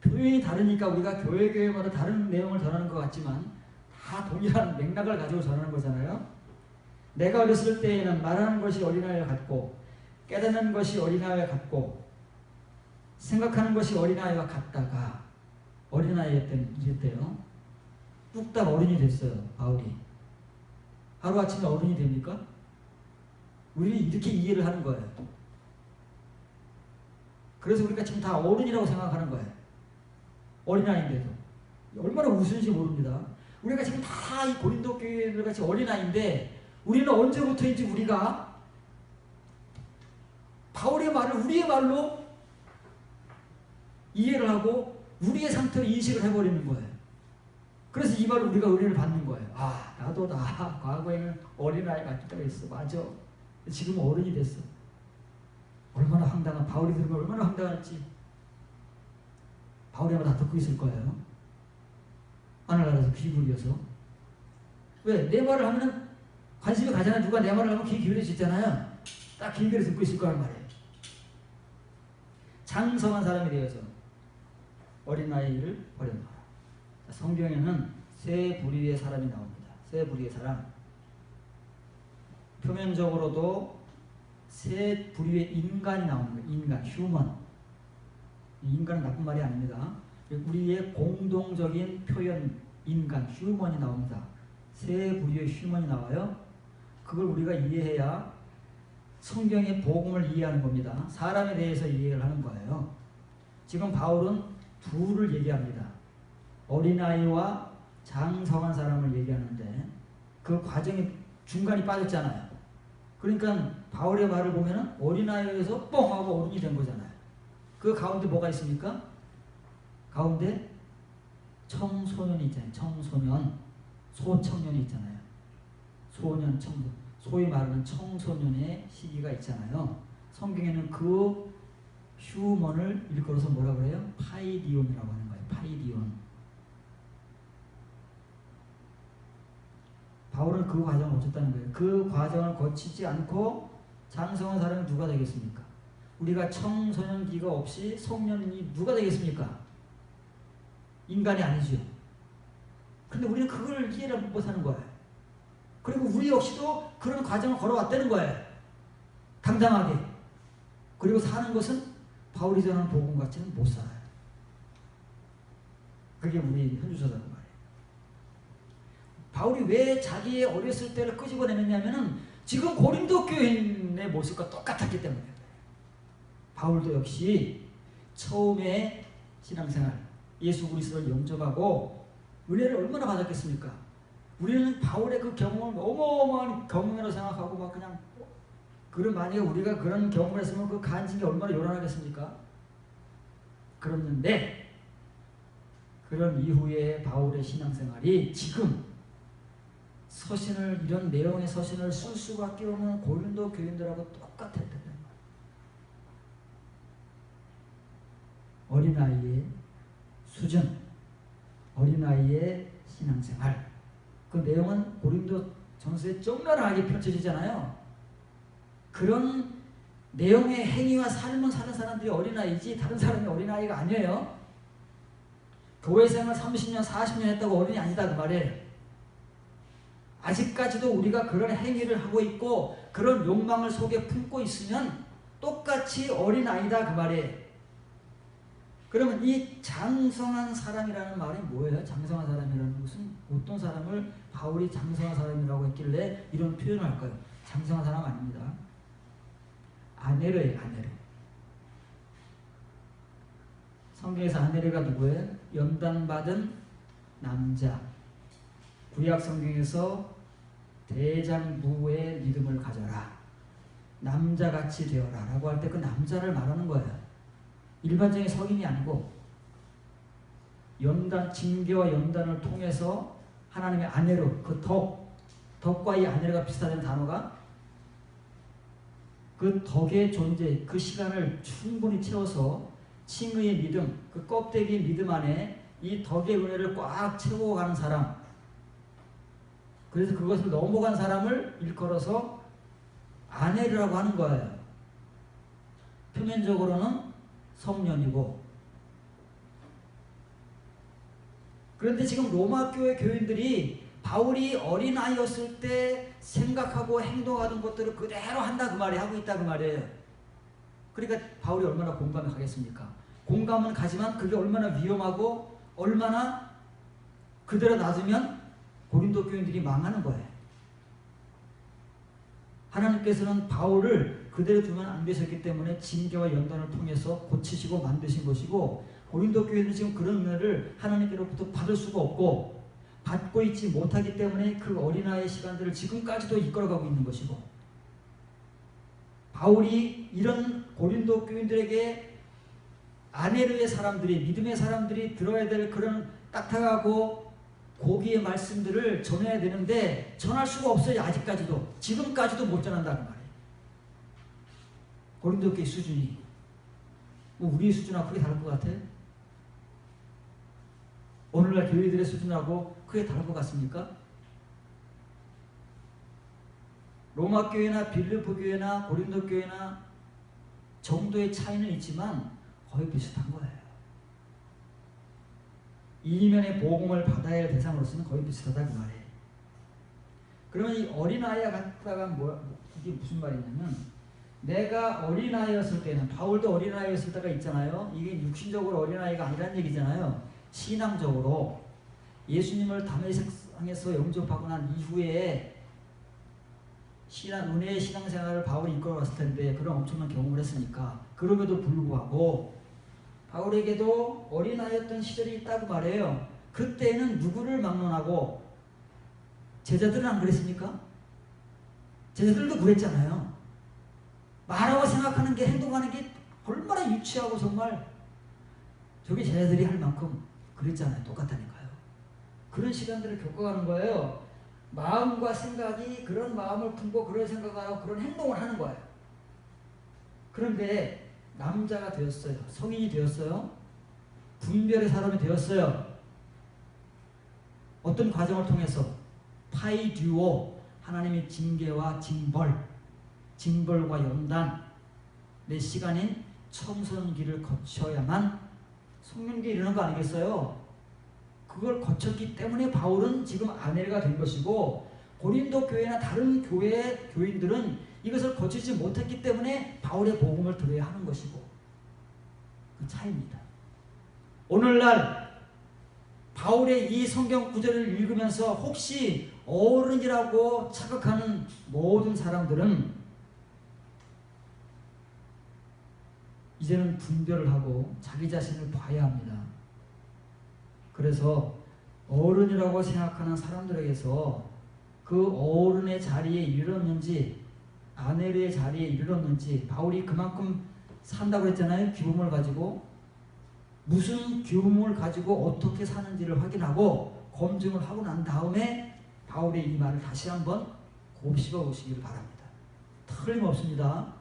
[SPEAKER 1] 표현이 다르니까 우리가 교회마다 다른 내용을 전하는 것 같지만 다 동일한 맥락을 가지고 전하는 거잖아요. 내가 어렸을 때에는 말하는 것이 어린아이와 같고 깨닫는 것이 어린아이와 같고 생각하는 것이 어린아이와 같다가 어린아이 때는 이랬대요. 뚝딱 어른이 됐어요. 바울이. 하루아침에 어른이 됩니까? 우리는 이렇게 이해를 하는 거예요. 그래서 우리가 지금 다 어른이라고 생각하는 거예요. 어린아이인데도. 얼마나 우스운지 모릅니다. 우리가 지금 다 이 고린도 교회들 같이 어린아이인데 우리는 언제부터인지 우리가 바울의 말을 우리의 말로 이해를 하고 우리의 상태로 인식을 해버리는 거예요. 그래서 이 말로 우리가 은혜를 받는 거예요. 아, 나도 과거에는 어린아이 같기도 했어. 맞아. 지금은 어른이 됐어. 얼마나 황당한, 바울이 들으면 얼마나 황당할지. 바울이 아마 다 듣고 있을 거예요. 하늘나라에서 귀 기울여서. 왜? 내 말을 하면은 관심이 가잖아요. 누가 내 말을 하면 귀 기울여지잖아요. 딱 귀 기울여 듣고 있을 거란 말이에요. 장성한 사람이 되어서 어린아이를 버렸노라. 성경에는 세 부류의 사람이 나옵니다. 세 부류의 사람. 표면적으로도 세 부류의 인간이 나오는 거예요. 인간, 휴먼. 인간은 나쁜 말이 아닙니다. 우리의 공동적인 표현, 인간, 휴먼이 나옵니다. 세 부류의 휴먼이 나와요. 그걸 우리가 이해해야 성경의 복음을 이해하는 겁니다. 사람에 대해서 이해를 하는 거예요. 지금 바울은 둘을 얘기합니다. 어린아이와 장성한 사람을 얘기하는데 그 과정이 중간이 빠졌잖아요. 그러니까 바울의 말을 보면 어린아이에서 뻥 하고 어른이 된 거잖아요. 그 가운데 뭐가 있습니까? 가운데 청소년이 있잖아요. 청소년, 소청년이 있잖아요. 소년, 청년, 소위 말하는 청소년의 시기가 있잖아요. 성경에는 그 휴먼을 일컬어서 뭐라 그래요? 파이디온이라고 하는 거예요. 파이디온. 바울은 그 과정을 거쳤다는 거예요. 그 과정을 거치지 않고 장성한 사람이 누가 되겠습니까? 우리가 청소년기가 없이 성년이 누가 되겠습니까? 인간이 아니죠. 근데 우리는 그걸 이해를 못하는 거예요. 그리고 우리 역시도 그런 과정을 걸어왔다는 거예요. 당당하게. 그리고 사는 것은 바울이 전하는 복음 같이는 못 살아요. 그게 우리 현주소라는 말이에요. 바울이 왜 자기의 어렸을 때를 끄집어내느냐면은 지금 고린도 교인의 모습과 똑같았기 때문이에요. 바울도 역시 처음에 신앙생활, 예수 그리스도를 영접하고 은혜를 얼마나 받았겠습니까? 우리는 바울의 그 경험을 어마어마한 경험이라고 생각하고 막 그냥 그런 만약에 우리가 그런 경험을 했으면 그 간증이 얼마나 요란하겠습니까? 그랬는데 그런 이후에 바울의 신앙생활이 지금 서신을 이런 내용의 서신을 쓸 수밖에 없는 고린도 교인들하고 똑같았다는 거예요. 어린아이의 수준, 어린아이의 신앙생활. 그 내용은 고린도 전서에 적나라하게 펼쳐지잖아요. 그런 내용의 행위와 삶을 사는 사람들이 어린아이지 다른 사람이 어린아이가 아니에요. 교회생활 30년, 40년 했다고 어른이 아니다 그 말이에요. 아직까지도 우리가 그런 행위를 하고 있고 그런 욕망을 속에 품고 있으면 똑같이 어린아이다 그 말이에요. 그러면 이 장성한 사람이라는 말이 뭐예요? 장성한 사람이라는 것은 어떤 사람을 바울이 장성한 사람이라고 했길래 이런 표현을 할까요? 장성한 사람 아닙니다. 아네르예요. 아네르. 성경에서 아네르가 누구예요? 연단받은 남자. 구약 성경에서 대장부의 믿음을 가져라, 남자같이 되어라 라고 할 때 그 남자를 말하는 거예요. 일반적인 성인이 아니고 연단, 징계와 연단을 통해서 하나님의 아내로, 그 덕과 이 아내가 비슷하다는 단어가 그 덕의 존재, 그 시간을 충분히 채워서 칭의의 믿음, 그 껍데기 믿음 안에 이 덕의 은혜를 꽉 채우고 가는 사람, 그래서 그것을 넘어간 사람을 일컬어서 아내라고 하는 거예요. 표면적으로는 성년이고. 그런데 지금 로마 교회 교인들이 바울이 어린아이였을 때 생각하고 행동하던 것들을 그대로 한다 그 말이에요. 하고 있다 그 말이에요. 그러니까 바울이 얼마나 공감을 가겠습니까? 공감은 가지만 그게 얼마나 위험하고 얼마나 그대로 놔두면 고린도 교인들이 망하는 거예요. 하나님께서는 바울을 그대로 두면 안 되셨기 때문에 징계와 연단을 통해서 고치시고 만드신 것이고, 고린도 교회는 지금 그런 은혜를 하나님께로부터 받을 수가 없고 받고 있지 못하기 때문에 그 어린아이의 시간들을 지금까지도 이끌어가고 있는 것이고, 바울이 이런 고린도 교인들에게 아네르의 사람들이, 믿음의 사람들이 들어야 될 그런 딱딱하고 고기의 말씀들을 전해야 되는데 전할 수가 없어요. 아직까지도. 지금까지도 못 전한다는 말이에요. 고린도 교회 수준이 뭐 우리 수준하고 크게 다를 것 같아요? 오늘날 교회들의 수준하고 크게 다를 것 같습니까? 로마 교회나 빌립보 교회나 고린도 교회나 정도의 차이는 있지만 거의 비슷한 거예요. 이면의 복음을 받아야 할 대상으로서는 거의 비슷하다 그 말이에요. 그러면 이 어린아이와 같다가 이게 무슨 말이냐면, 내가 어린아이였을 때는, 바울도 어린아이였을 때가 있잖아요. 이게 육신적으로 어린아이가 아니란 얘기잖아요. 신앙적으로 예수님을 다메섹상에서 영접하고 난 이후에 은혜의 신앙생활을 바울이 이끌어왔을 텐데 그런 엄청난 경험을 했으니까, 그럼에도 불구하고 바울에게도 어린아이였던 시절이 있다고 말해요. 그때는 누구를 막론하고, 제자들은 안 그랬습니까? 제자들도 그랬잖아요. 말하고 생각하는 게, 행동하는 게 얼마나 유치하고 정말 저게 제자들이 할 만큼 그랬잖아요. 똑같다니까요. 그런 시간들을 겪어가는 거예요. 마음과 생각이 그런 마음을 품고 그런 생각을 하고 그런 행동을 하는 거예요. 그런데 남자가 되었어요. 성인이 되었어요. 분별의 사람이 되었어요. 어떤 과정을 통해서? 파이듀오, 하나님의 징계와 징벌과 연단, 내 시간인 청소년기를 거쳐야만 성년기에 이르는 거 아니겠어요? 그걸 거쳤기 때문에 바울은 지금 아내가 된 것이고, 고린도 교회나 다른 교회의 교인들은 이것을 거치지 못했기 때문에 바울의 복음을 들어야 하는 것이고, 그 차이입니다. 오늘날 바울의 이 성경 구절을 읽으면서 혹시 어른이라고 착각하는 모든 사람들은 이제는 분별을 하고 자기 자신을 봐야 합니다. 그래서 어른이라고 생각하는 사람들에게서 그 어른의 자리에 이르렀는지 아네르의 자리에 이르렀는지, 바울이 그만큼 산다고 했잖아요. 기쁨을 가지고. 무슨 기쁨을 가지고 어떻게 사는지를 확인하고 검증을 하고 난 다음에 바울의 이 말을 다시 한번 곱씹어 보시기를 바랍니다. 틀림없습니다.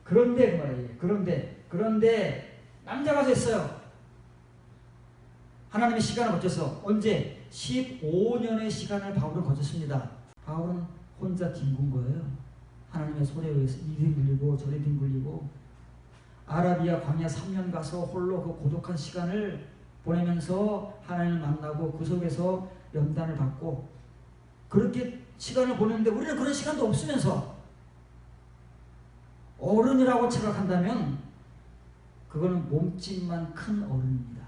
[SPEAKER 1] 그런데 그 말이에요. 그런데 남자가 됐어요. 하나님의 시간을 거쳐서. 언제? 15년의 시간을 바울은 거쳤습니다. 바울은 혼자 뒹군 거예요. 하나님의 손에 의해서 이리 굴리고 저리 뒹굴리고, 아라비아 광야 3년 가서 홀로 그 고독한 시간을 보내면서 하나님을 만나고 그 속에서 연단을 받고, 그렇게 시간을 보냈는데 우리는 그런 시간도 없으면서 어른이라고 생각한다면 그거는 몸집만 큰 어른입니다.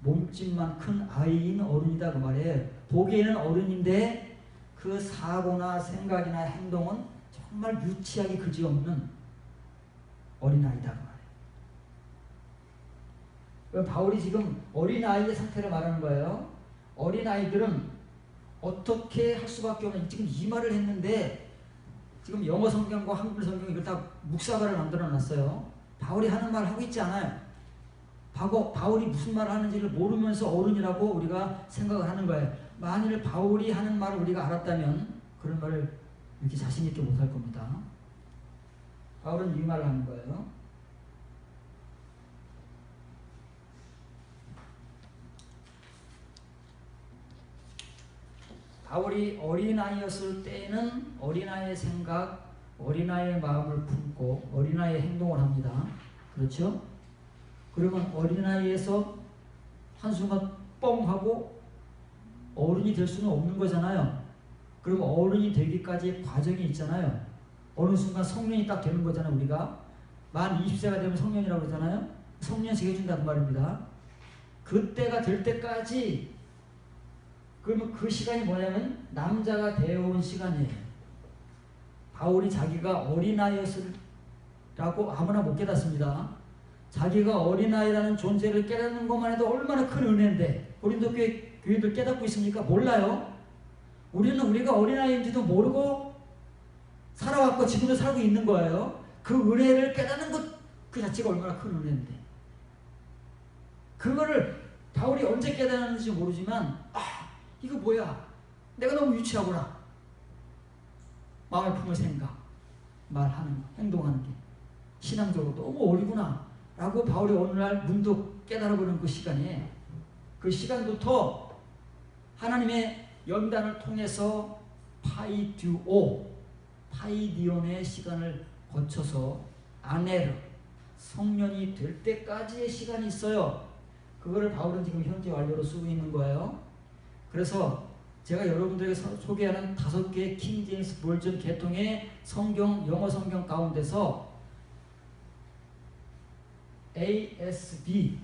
[SPEAKER 1] 몸집만 큰 아이인 어른이다 그 말이에요. 보기에는 어른인데 그 사고나 생각이나 행동은 정말 유치하기 그지없는 어린아이다 그 말이에요. 바울이 지금 어린아이의 상태를 말하는 거예요. 어린아이들은 어떻게 할 수밖에 없는, 지금 이 말을 했는데 지금 영어 성경과 한글 성경 이걸 다 묵사발을 만들어 놨어요. 바울이 하는 말 하고 있지 않아요. 바울이 무슨 말을 하는지를 모르면서 어른이라고 우리가 생각을 하는 거예요. 만일 바울이 하는 말을 우리가 알았다면 그런 말을 이렇게 자신 있게 못할 겁니다. 바울은 이 말을 하는 거예요. 바울이 어린아이였을 때에는 어린아이의 생각, 어린아이의 마음을 품고 어린아이의 행동을 합니다. 그렇죠? 그러면 어린아이에서 한순간 뻥 하고 어른이 될 수는 없는 거잖아요. 그럼 어른이 되기까지의 과정이 있잖아요. 어느 순간 성년이 딱 되는 거잖아요. 우리가 만 20세가 되면 성년이라고 그러잖아요. 성년식 해준다는 말입니다. 그때가 될 때까지, 그러면 그 시간이 뭐냐면 남자가 되어온 시간이에요. 바울이 자기가 어린아이였으라고 아무나 못 깨닫습니다. 자기가 어린아이라는 존재를 깨닫는 것만 해도 얼마나 큰 은혜인데, 고린도 교회들 깨닫고 있습니까? 몰라요. 우리는 우리가 어린아이인지도 모르고 살아왔고 지금도 살고 있는 거예요. 그 은혜를 깨닫는 것 그 자체가 얼마나 큰 은혜인데, 그거를 바울이 언제 깨닫는지 모르지만 이거 뭐야, 내가 너무 유치하구나, 마음을 품을 생각, 말하는 거, 행동하는 게 신앙적으로 너무 어리구나 라고 바울이 어느 날 문득 깨달아보는 그 시간에, 그 시간부터 하나님의 연단을 통해서 파이디온의 시간을 거쳐서 아네르, 성년이 될 때까지의 시간이 있어요. 그거를 바울은 지금 현재 완료로 쓰고 있는 거예요. 그래서 제가 여러분들에게 소개하는 5개의 킹 제임스 버전 계통의 성경, 영어 성경 가운데서 ASB,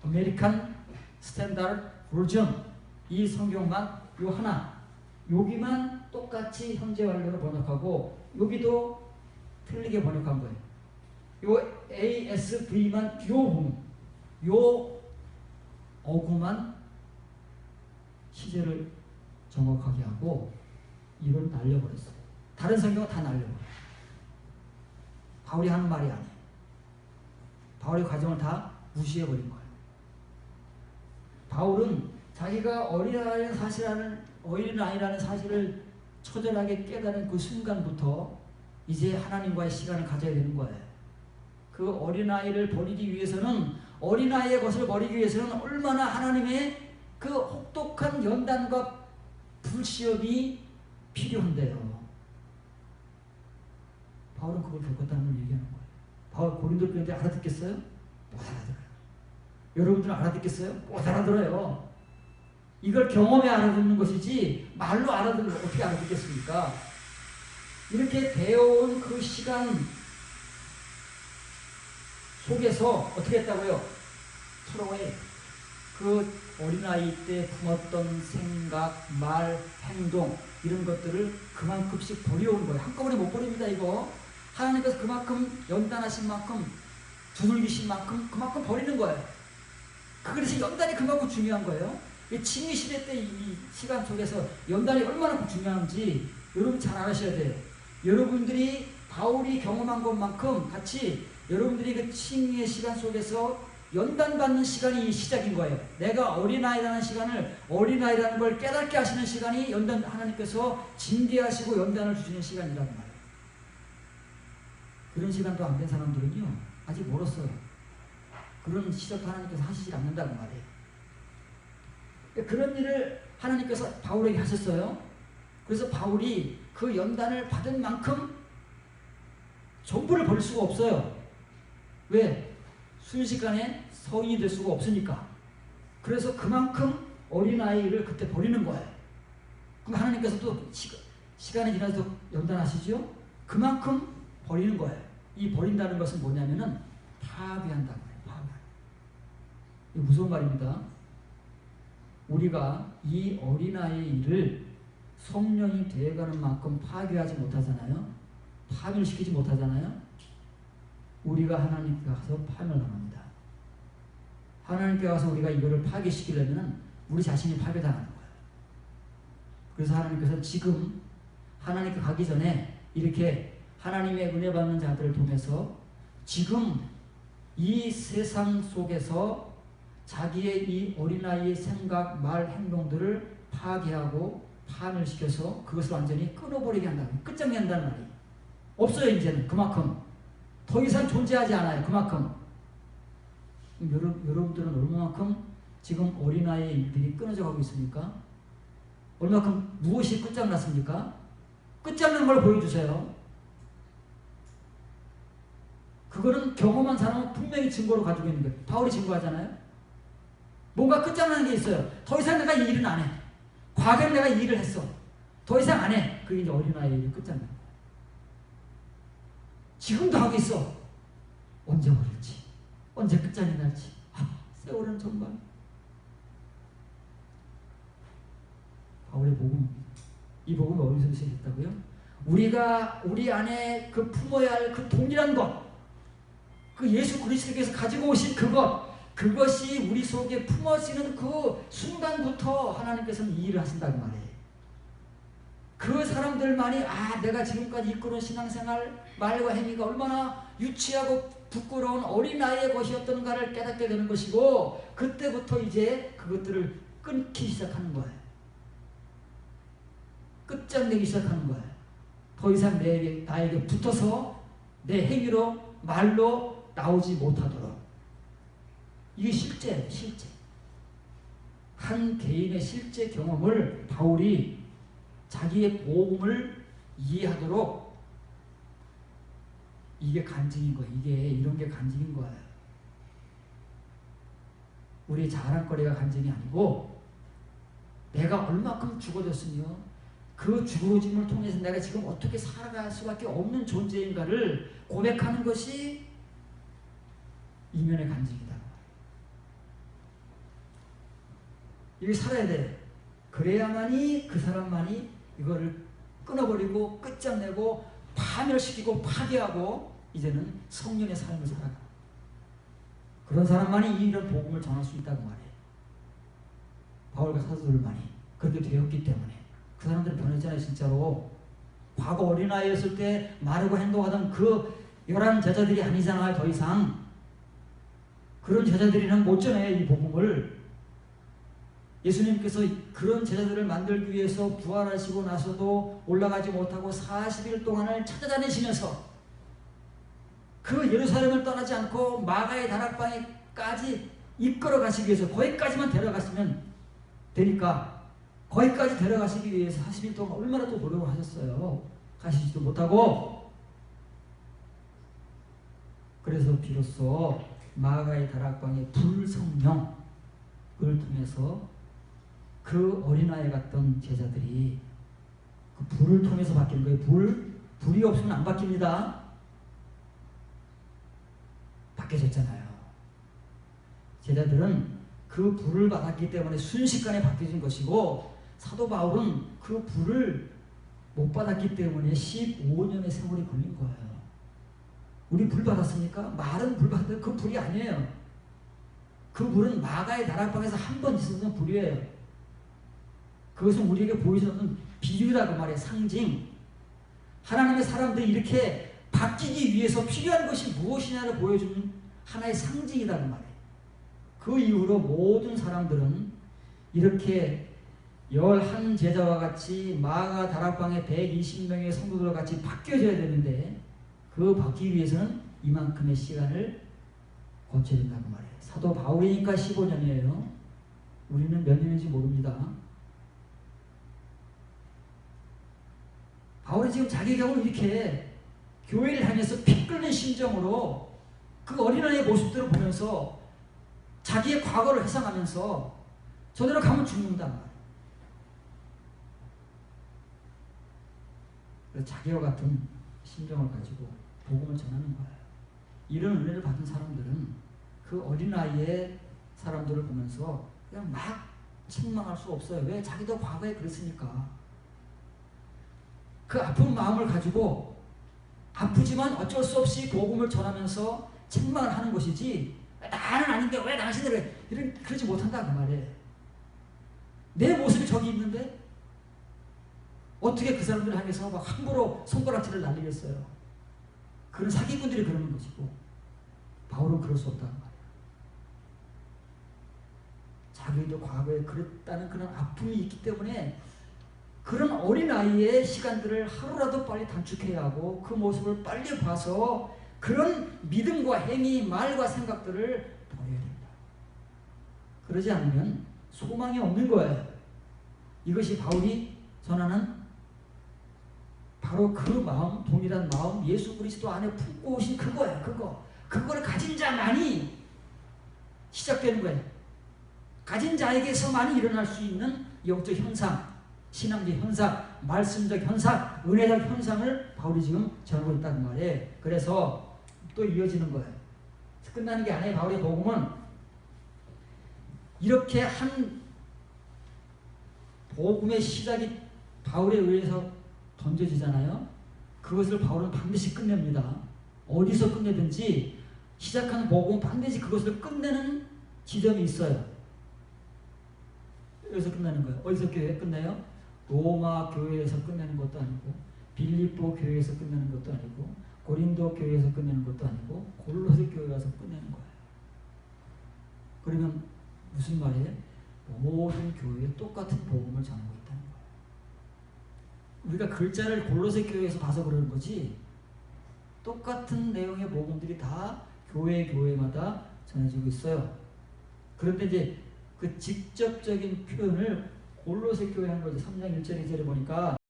[SPEAKER 1] 아메리칸 스탠다드 버전, 이 성경만 요 하나, 여기만 똑같이 현재 완료로 번역하고 여기도 틀리게 번역한 거예요. 요 ASV만 요 어구만 시제를 정확하게 하고 이걸 날려버렸어요. 다른 성경은 다 날려버려요. 바울이 하는 말이 아니에요. 바울의 과정을 다 무시해버린 거예요. 바울은 자기가 어린아이라는 사실을 처절하게 깨달은 그 순간부터 이제 하나님과의 시간을 가져야 되는 거예요. 그 어린아이를 버리기 위해서는, 어린아이의 것을 버리기 위해서는 얼마나 하나님의 그 혹독한 연단과 불시험이 필요한데요. 바울은 그걸 겪었다는 걸 얘기하는 거예요. 바울 고린도 교회인데 알아듣겠어요? 못 알아들어요. 여러분들은 알아듣겠어요? 못 알아들어요. 이걸 경험에 알아듣는 것이지 말로 알아듣는 걸 어떻게 알아듣겠습니까? 이렇게 배워온 그 시간 속에서 어떻게 했다고요? 서로의 그 어린아이 때 품었던 생각, 말, 행동 이런 것들을 그만큼씩 버려온 거예요. 한꺼번에 못 버립니다. 이거 하나님께서 그만큼 연단하신 만큼, 두들기신 만큼 그만큼 버리는 거예요. 그래서 연단이 그만큼 중요한 거예요. 징위 시대 때 이 시간 속에서 연단이 얼마나 중요한지 여러분 잘 아셔야 돼요. 여러분들이 바울이 경험한 것만큼 같이 여러분들이 그 칭의의 시간 속에서 연단받는 시간이 시작인 거예요. 내가 어린아이라는 시간을, 어린아이라는 걸 깨닫게 하시는 시간이 연단, 하나님께서 징계하시고 연단을 주시는 시간이라는 말이에요. 그런 시간도 안 된 사람들은요 아직 멀었어요. 그런 시작도 하나님께서 하시지 않는다고 말이에요. 그런 일을 하나님께서 바울에게 하셨어요. 그래서 바울이 그 연단을 받은 만큼 전부를 버릴 수가 없어요. 왜? 순식간에 성인이 될 수가 없으니까. 그래서 그만큼 어린아이를 그때 버리는 거예요. 그럼 하나님께서 또 시간이 지나서 연단하시죠? 그만큼 버리는 거예요. 이 버린다는 것은 뭐냐면은 파괴한다는 거예요. 파괴. 이거 무서운 말입니다. 우리가 이 어린아이의 일을
[SPEAKER 2] 성령이 되어가는 만큼 파괴하지 못하잖아요. 파멸시키지 못하잖아요. 우리가 하나님께 가서 파멸당합니다. 하나님께 가서 우리가 이거를 파괴시키려면 우리 자신이 파괴당하는 거예요. 그래서 하나님께서 지금 하나님께 가기 전에 이렇게 하나님의 은혜 받는 자들을 통해서 지금 이 세상 속에서 자기의 이 어린아이의 생각, 말, 행동들을 파괴하고 파멸시켜서 그것을 완전히 끊어버리게 한다는, 끝장낸다는 말이에요. 없어요. 이제는 그만큼 더 이상 존재하지 않아요. 그만큼. 여러분들은 얼마만큼 지금 어린아이의 일들이 끊어져 가고 있습니까? 얼마만큼 무엇이 끝장났습니까? 끝장난 걸 보여주세요. 그거는 경험한 사람은 분명히 증거로 가지고 있는 거예요. 바울이 증거하잖아요. 뭔가 끝장나는 게 있어요. 더 이상 내가 이 일은 안 해. 과거에 내가 이 일을 했어. 더 이상 안 해. 그게 이제 어린아이의 일이 끝장나는 거예요. 지금도 하고 있어. 언제 오를지, 언제 끝장이 날지. 세월은 정말. 바울의 복음, 이 복음을 어디서 시작했다고요? 우리가 우리 안에 그 품어야 할 그 동일한 것, 그 예수 그리스도께서 가지고 오신 그것이 우리 속에 품어지는 그 순간부터 하나님께서는 이 일을 하신다는 말이에요. 그 사람들만이 내가 지금까지 이끌어온 신앙생활, 말과 행위가 얼마나 유치하고 부끄러운 어린아이의 것이었던가를 깨닫게 되는 것이고, 그때부터 이제 그것들을 끊기 시작하는 거예요. 끝장내기 시작하는 거예요. 더 이상 나에게 붙어서 내 행위로 말로 나오지 못하도록. 이게 실제예요. 실제. 한 개인의 실제 경험을 바울이 자기의 복음을 이해하도록, 이게 간증인 거예요. 이런 게 간증인 거예요. 우리의 자랑거리가 간증이 아니고, 내가 얼마큼 죽어졌으며 그 죽어짐을 통해서 내가 지금 어떻게 살아갈 수밖에 없는 존재인가를 고백하는 것이 이면의 간증이다. 이게 살아야 돼. 그래야만이 그 사람만이 이거를 끊어버리고 끝장내고 파멸시키고 파괴하고 이제는 성령의 삶을 살아가. 그런 사람만이 이런 복음을 전할 수 있다고 말해요. 바울과 사도들만이 그렇게 되었기 때문에. 그 사람들은 변했잖아요. 진짜로. 과거 어린아이였을 때 말하고 행동하던 그 11 제자들이 아니잖아요. 더 이상. 그런 제자들이는 못 전해요. 이 복음을. 예수님께서 그런 제자들을 만들기 위해서 부활하시고 나서도 올라가지 못하고 40일 동안을 찾아다니시면서 그 예루살렘을 떠나지 않고 마가의 다락방에까지 이끌어 가시기 위해서, 거기까지만 데려갔으면 되니까 거기까지 데려가시기 위해서 40일 동안 얼마나 또 노력을 하셨어요. 가시지도 못하고. 그래서 비로소 마가의 다락방의 불성령을 통해서 그 어린아이 같던 제자들이 그 불을 통해서 바뀌는 거예요. 불이 없으면 안 바뀝니다. 바뀌어졌잖아요. 제자들은 그 불을 받았기 때문에 순식간에 바뀌어진 것이고, 사도 바울은 그 불을 못 받았기 때문에 15년의 세월이 걸린 거예요. 우리 불 받았습니까? 말은 불 받았는데 그 불이 아니에요. 그 불은 마가의 다락방에서 한 번 있었던 불이에요. 그것은 우리에게 보여주는 비유라고 말해요. 상징. 하나님의 사람들이 이렇게 바뀌기 위해서 필요한 것이 무엇이냐를 보여주는 하나의 상징이라고 말해요. 그 이후로 모든 사람들은 이렇게 11 제자와 같이 마가 다락방에 120명의 성도들과 같이 바뀌어져야 되는데, 그 바뀌기 위해서는 이만큼의 시간을 거쳐야 된다고 말해요. 사도 바울이니까 15년이에요. 우리는 몇 년인지 모릅니다. 바울이 지금 자기 경험을 이렇게 교회를 향해서 피 끓는 심정으로 그 어린아이의 모습들을 보면서 자기의 과거를 회상하면서 저대로 가면 죽는단 말이에요. 그래서 자기와 같은 심정을 가지고 복음을 전하는 거예요. 이런 은혜를 받은 사람들은 그 어린아이의 사람들을 보면서 그냥 막 책망할 수 없어요. 왜? 자기도 과거에 그랬으니까. 그 아픈 마음을 가지고 아프지만 어쩔 수 없이 복음을 전하면서 책망을 하는 것이지 나는 아닌데 왜 당신들은 그러지 못한다 그 말이에요. 내 모습이 저기 있는데 어떻게 그 사람들 향해서 막 함부로 손가락질을 날리겠어요. 그런 사기꾼들이 그러는 것이고 바울은 그럴 수 없다는 말이에요. 자기도 과거에 그랬다는 그런 아픔이 있기 때문에 그런 어린아이의 시간들을 하루라도 빨리 단축해야 하고 그 모습을 빨리 봐서 그런 믿음과 행위, 말과 생각들을 버려야 된다. 그러지 않으면 소망이 없는 거예요. 이것이 바울이 전하는 바로 그 마음, 동일한 마음, 예수 그리스도 안에 품고 오신 그거예요. 그거를 가진 자만이 시작되는 거예요. 가진 자에게서만이 일어날 수 있는 영적 현상, 신앙적 현상, 말씀적 현상, 은혜적 현상을 바울이 지금 전하고 있다는 말이에요. 그래서 또 이어지는 거예요. 끝나는 게 아니에요. 바울의 복음은 이렇게 한 복음의 시작이 바울에 의해서 던져지잖아요. 그것을 바울은 반드시 끝냅니다. 어디서 끝내든지 시작하는 복음은 반드시 그것을 끝내는 지점이 있어요. 여기서 끝나는 거예요. 어디서 끝내요? 로마 교회에서 끝내는 것도 아니고 빌립보 교회에서 끝내는 것도 아니고 고린도 교회에서 끝내는 것도 아니고 골로새 교회 가서 끝내는 거예요. 그러면 무슨 말이에요? 모든 교회에 똑같은 복음을 전하고 있다는 거예요. 우리가 글자를 골로새 교회에서 봐서 그러는 거지 똑같은 내용의 복음들이 다 교회마다 전해지고 있어요. 그런데 이제 그 직접적인 표현을 골로새 교회 한 거죠. 3장 1절 2절에 보니까